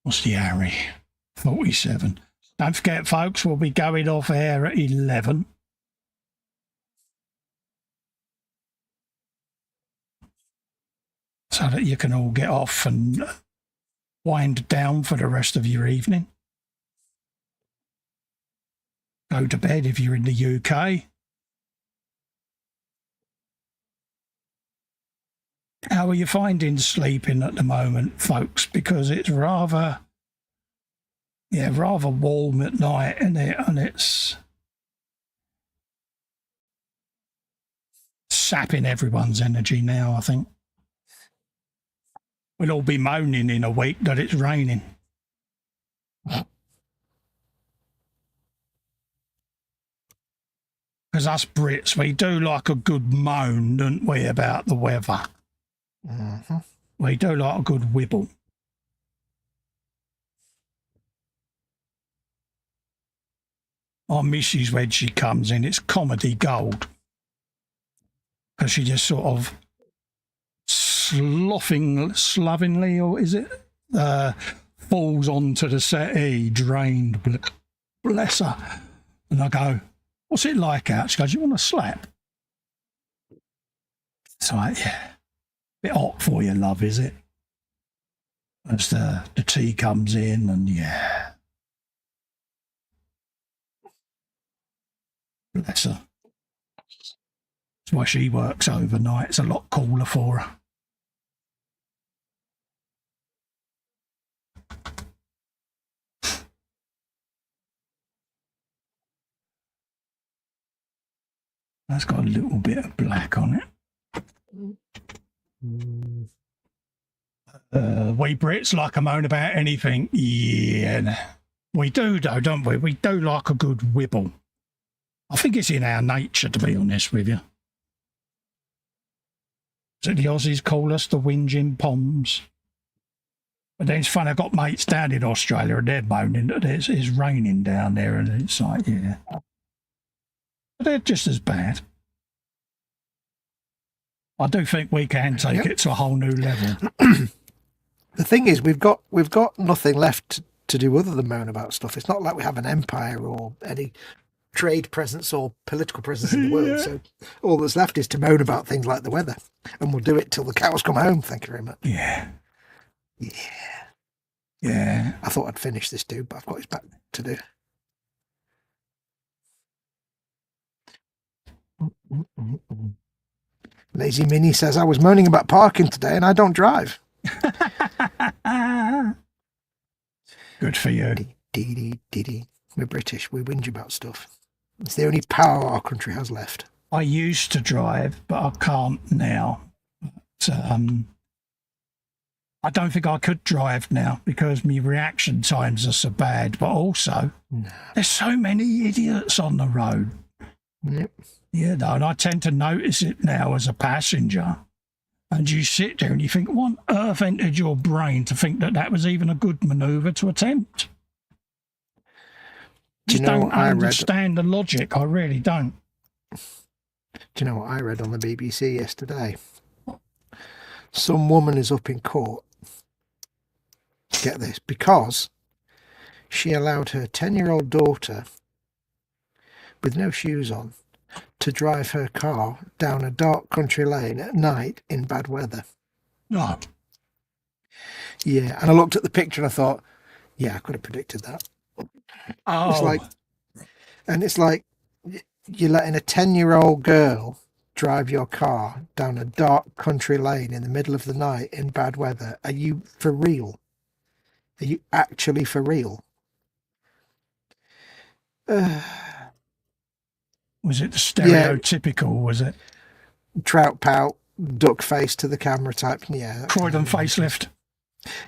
Speaker 2: What's the Harry? 47. Don't forget, folks, we'll be going off air at 11. So that you can all get off and wind down for the rest of your evening. Go to bed if you're in the UK. How are you finding sleeping at the moment, folks? Because it's rather warm at night, isn't it? And it's sapping everyone's energy now, I think. We'll all be moaning in a week that it's raining. Because us Brits, we do like a good moan, don't we, about the weather?
Speaker 3: Mm-hmm.
Speaker 2: We do like a good wibble. Our missus, when she comes in, it's comedy gold. Because she just sort of slovenly, or is it? Falls onto the settee, drained, bless her. And I go, what's it like out? She goes, you want a slap? It's like, yeah. Bit hot for you, love, is it? As the tea comes in, and yeah. Bless her. That's why she works overnight. It's a lot cooler for her. That's got a little bit of black on it. We Brits like a moan about anything. Yeah, we do though, don't we? We do like a good wibble. I think it's in our nature, to be honest with you. So the Aussies call us the whinging Poms. But then it's funny, I've got mates down in Australia and they're moaning that it's raining down there, and it's like, yeah. But they're just as bad. I do think we can take it to a whole new level.
Speaker 3: The thing is, we've got nothing left to do other than moan about stuff. It's not like we have an empire or any trade presence or political presence in the world. So all that's left is to moan about things like the weather, and we'll do it till the cows come home. Thank you very much.
Speaker 2: Yeah.
Speaker 3: I thought I'd finish this dude, but I've got his back to do. Lazy Minnie says, I was moaning about parking today and I don't drive.
Speaker 2: Good for you.
Speaker 3: We're British. We whinge about stuff. It's the only power our country has left.
Speaker 2: I used to drive, but I can't now. I don't think I could drive now because my reaction times are so bad, but also there's so many idiots on the road.
Speaker 3: Yep.
Speaker 2: You know, and I tend to notice it now as a passenger. And you sit there and you think, what on earth entered your brain to think that that was even a good manoeuvre to attempt?
Speaker 3: Do you know
Speaker 2: don't
Speaker 3: what I
Speaker 2: understand the logic. I really don't.
Speaker 3: Do you know what I read on the BBC yesterday? Some woman is up in court. Get this, because she allowed her 10-year-old daughter with no shoes on to drive her car down a dark country lane at night in bad weather.
Speaker 2: No.
Speaker 3: Yeah, and I looked at the picture and I thought, yeah, I could have predicted that.
Speaker 2: Oh.
Speaker 3: It's like you're letting a 10-year-old girl drive your car down a dark country lane in the middle of the night in bad weather. Are you for real? Are you actually for real?
Speaker 2: Was it the stereotypical, was it?
Speaker 3: Trout pout, duck face to the camera type. Yeah.
Speaker 2: Croydon facelift.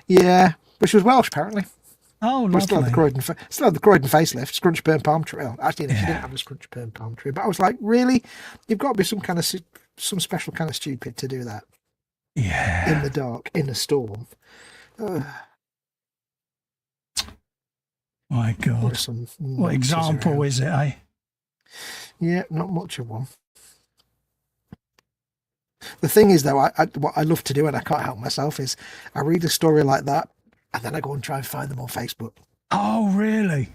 Speaker 3: Yeah, but she was Welsh apparently.
Speaker 2: Oh, lovely.
Speaker 3: But still had the Croydon facelift, scrunch burn palm tree. Well, actually, she didn't have a scrunch burn palm tree. But I was like, really? You've got to be some special kind of stupid to do that.
Speaker 2: Yeah.
Speaker 3: In the dark, in a storm.
Speaker 2: My God. What example is it, eh?
Speaker 3: Yeah, not much of one. The thing is, though, what I love to do, and I can't help myself, is I read a story like that, and then I go and try and find them on Facebook.
Speaker 2: Oh, really?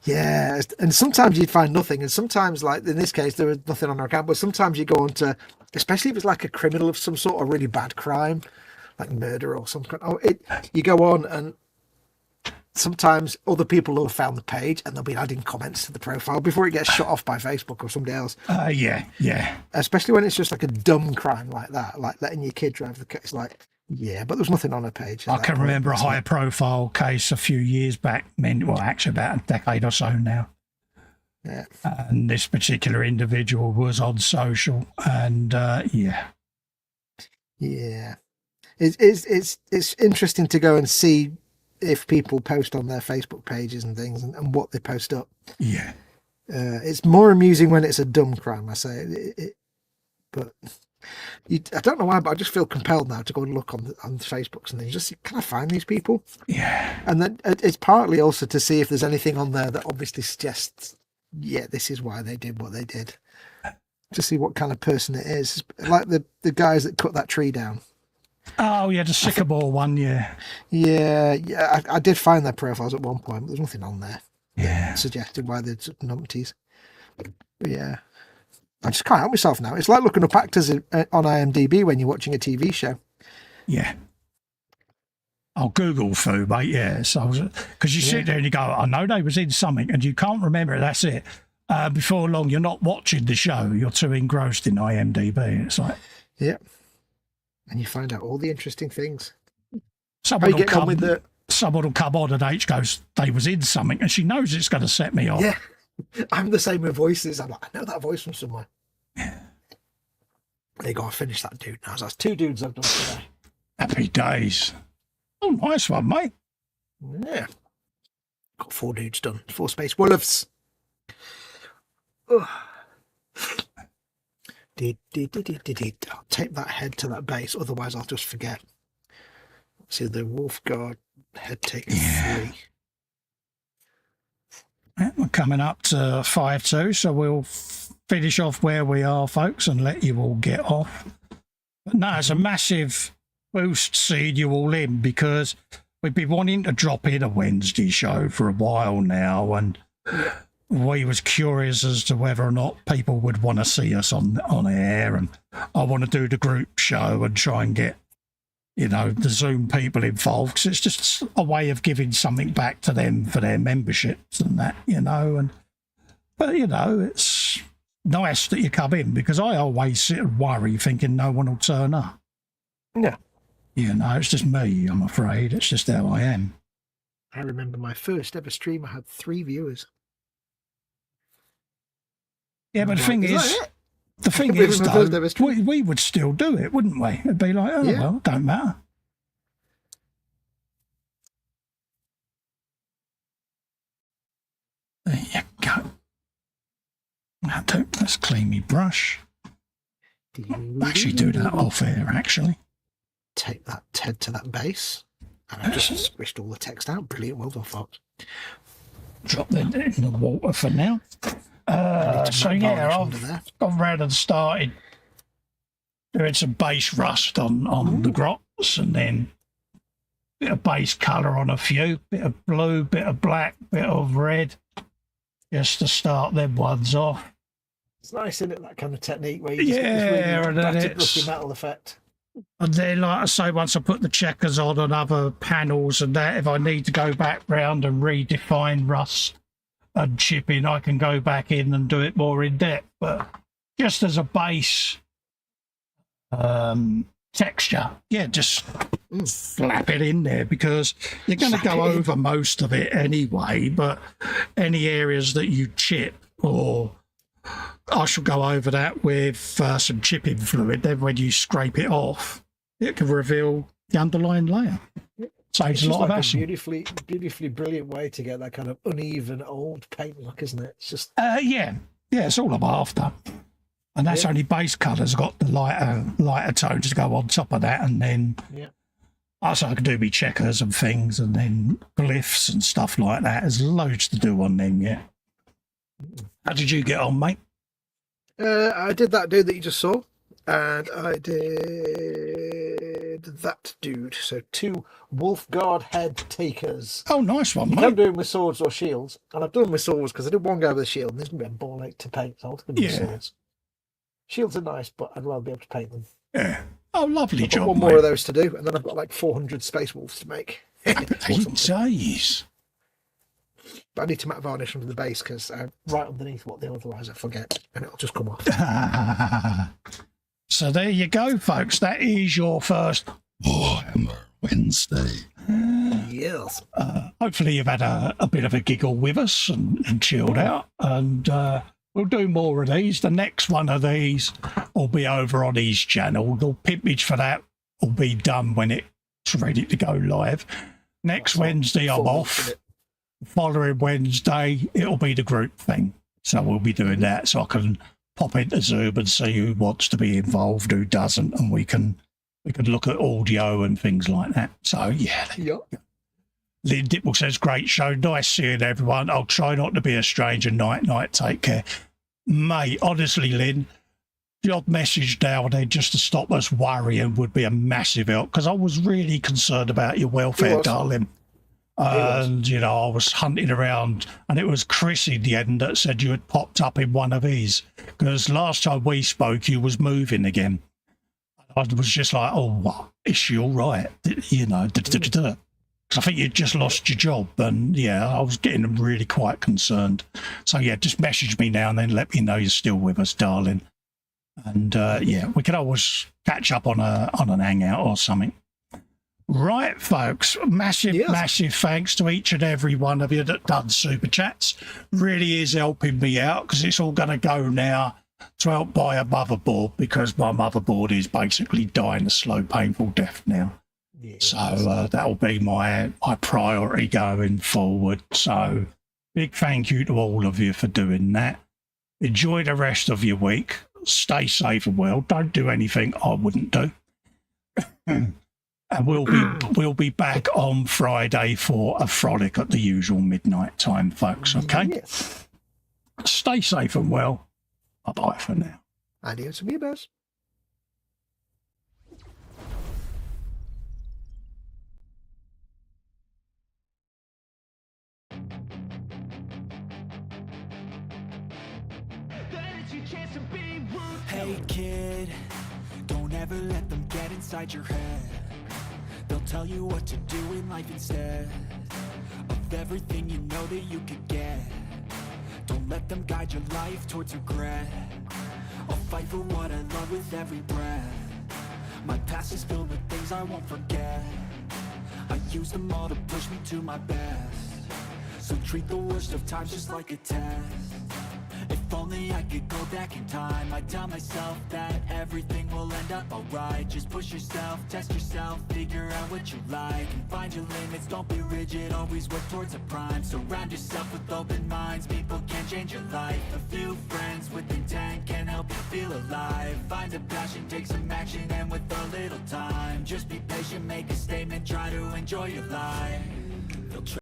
Speaker 3: Yeah, and sometimes you'd find nothing, and sometimes, like in this case, there was nothing on her account, but sometimes you go on to, especially if it's like a criminal of some sort, a really bad crime, like murder or something. You go on, and sometimes other people will have found the page and they'll be adding comments to the profile before it gets shut off by Facebook or somebody else.
Speaker 2: Yeah.
Speaker 3: Especially when it's just like a dumb crime like that, like letting your kid drive the car. It's like, yeah, but there's nothing on her page.
Speaker 2: I can remember a high profile case a few years back, actually about a decade or so now.
Speaker 3: Yeah.
Speaker 2: And this particular individual was on social, and yeah.
Speaker 3: It's interesting to go and see if people post on their Facebook pages and things and what they post up.
Speaker 2: Yeah.
Speaker 3: It's more amusing when it's a dumb crime, I say. But I don't know why, but I just feel compelled now to go and look on Facebooks and things. Just see, can I find these people?
Speaker 2: Yeah.
Speaker 3: And then it's partly also to see if there's anything on there that obviously suggests, yeah, this is why they did what they did. To see what kind of person it is. Like the guys that cut that tree down.
Speaker 2: Oh, yeah, the sycamore one, yeah.
Speaker 3: Yeah. I did find their profiles at one point, but there's nothing on there.
Speaker 2: Yeah.
Speaker 3: Suggested why they're numpties. But yeah. I just can't help myself now. It's like looking up actors on IMDb when you're watching a TV show.
Speaker 2: Yeah. I'll Google foo, mate, yeah. So, because you sit there and you go, I know they was in something, and you can't remember it, that's it. Before long, you're not watching the show. You're too engrossed in IMDb. It's like...
Speaker 3: Yeah. And you find out all the interesting things.
Speaker 2: Someone will come on and H goes, they was in something, and she knows it's going to set me off.
Speaker 3: Yeah. I'm the same with voices. I'm like, I know that voice from somewhere.
Speaker 2: Yeah.
Speaker 3: There you go, I finished that dude now. So that's 2 dudes I've done today.
Speaker 2: Happy days. Oh, nice one, mate.
Speaker 3: Yeah. Got 4 dudes done. 4 space wolves. I'll tape that head to that base, otherwise I'll just forget. See the Wolf Guard head taker 3.
Speaker 2: Yeah, we're coming up to 5-2, so we'll finish off where we are, folks, and let you all get off. But no, it's a massive boost seeing you all in, because we've been wanting to drop in a Wednesday show for a while now, and we was curious as to whether or not people would want to see us on air, and I want to do the group show and try and get, you know, the Zoom people involved, because it's just a way of giving something back to them for their memberships and that, you know. But, you know, it's nice that you come in, because I always sit and worry thinking no one will turn up.
Speaker 3: Yeah.
Speaker 2: You know, it's just me, I'm afraid. It's just how I am.
Speaker 3: I remember my first ever stream, I had 3 viewers.
Speaker 2: Yeah, but the thing is though, we would still do it, wouldn't we? It'd be like, oh, well, don't matter. There you go. Let's clean me brush. I'll actually do that off air, actually.
Speaker 3: Take that head to that base. And I just squished all the text out. Brilliant. Well done, Fox.
Speaker 2: Drop that in the water for now. So yeah, I've gone round and started doing some base rust on the grots, and then bit of base colour on a few, bit of blue, bit of black, bit of red, just to start them ones off.
Speaker 3: It's nice, isn't it, that kind of technique where you just get this really battered rusty metal effect.
Speaker 2: And then, like I say, once I put the checkers on other panels and that, if I need to go back round and redefine rust and chipping, I can go back in and do it more in depth. But just as a base texture, yeah, just slap it in there, because you're going to go over most of it anyway. But any areas that you chip, or I shall go over that with some chipping fluid. Then when you scrape it off, it can reveal the underlying layer. Saves a lot of hassle.
Speaker 3: Beautifully brilliant way to get that kind of uneven old paint look, isn't it? It's just
Speaker 2: yeah, it's all I'm after. And that's only base colours. Got the lighter tones to go on top of that, and then also I can do me checkers and things, and then glyphs and stuff like that. There's loads to do on them yet. How did you get on, mate?
Speaker 3: I did that dude that you just saw, and I did that dude. So 2 Wolf Guard head takers.
Speaker 2: Oh, nice one, mate.
Speaker 3: I'm doing with swords or shields, and I've done them with swords because I did one go with a shield, and there's going to be a ball ache to paint, so I'll do with swords. Shields are nice, but I'd rather be able to paint them.
Speaker 2: Yeah. Oh, lovely job,
Speaker 3: one more of those to do, and then I've got like 400 Space Wolves to make.
Speaker 2: Days.
Speaker 3: But I need to matte varnish under the base, because right underneath what otherwise I forget, and it'll just come off.
Speaker 2: So there you go, folks. That is your first
Speaker 1: Warhammer Wednesday.
Speaker 3: Yes.
Speaker 2: Hopefully you've had a bit of a giggle with us and chilled out, and we'll do more of these. The next one of these will be over on his channel. The pimpage for that will be done when it's ready to go live. Next Wednesday I'm off. Following Wednesday it'll be the group thing. So we'll be doing that, so I can pop into Zoom and see who wants to be involved, who doesn't, and we can look at audio and things like that. So yeah. Lynn Dipple says, great show. Nice seeing everyone. I'll try not to be a stranger. Night. Take care. Mate, honestly, Lynn, the odd message now and then just to stop us worrying would be a massive help, because I was really concerned about your welfare, darling. And, you know, I was hunting around, and it was Chris in the end that said you had popped up in one of his, because last time we spoke, you was moving again. I was just like, oh, what? Is she all right? You know, because I think you'd just lost your job, and yeah, I was getting really quite concerned. So yeah, just message me now and then, let me know you're still with us, darling. And yeah, we could always catch up on an hangout or something. Right, folks, massive thanks to each and every one of you that done super chats. Really is helping me out, because it's all going to go now to help buy a motherboard, because my motherboard is basically dying a slow, painful death now. So that'll be my priority going forward. So big thank you to all of you for doing that. Enjoy the rest of your week. stay safe and well. Don't do anything I wouldn't do. And we'll be back on Friday for a frolic at the usual midnight time, folks. Okay.
Speaker 3: Yes.
Speaker 2: Stay safe and well. Bye-bye for now.
Speaker 3: Adios, amigos.
Speaker 4: Hey kid, don't ever let them get inside your head. They'll tell you what to do in life instead of everything you know that you could get. Don't let them guide your life towards regret. I'll fight for what I love with every breath. My past is filled with things I won't forget. I use them all to push me to my best. So treat the worst of times just like a test. If only I could go back in time, I'd tell myself that everything will end up alright. Just push yourself, test yourself, figure out what you like, and find your limits, don't be rigid, always work towards a prime. Surround yourself with open minds, people can change your life. A few friends with intent can help you feel alive. Find a passion, take some action, and with a little time, just be patient, make a statement, try to enjoy your life.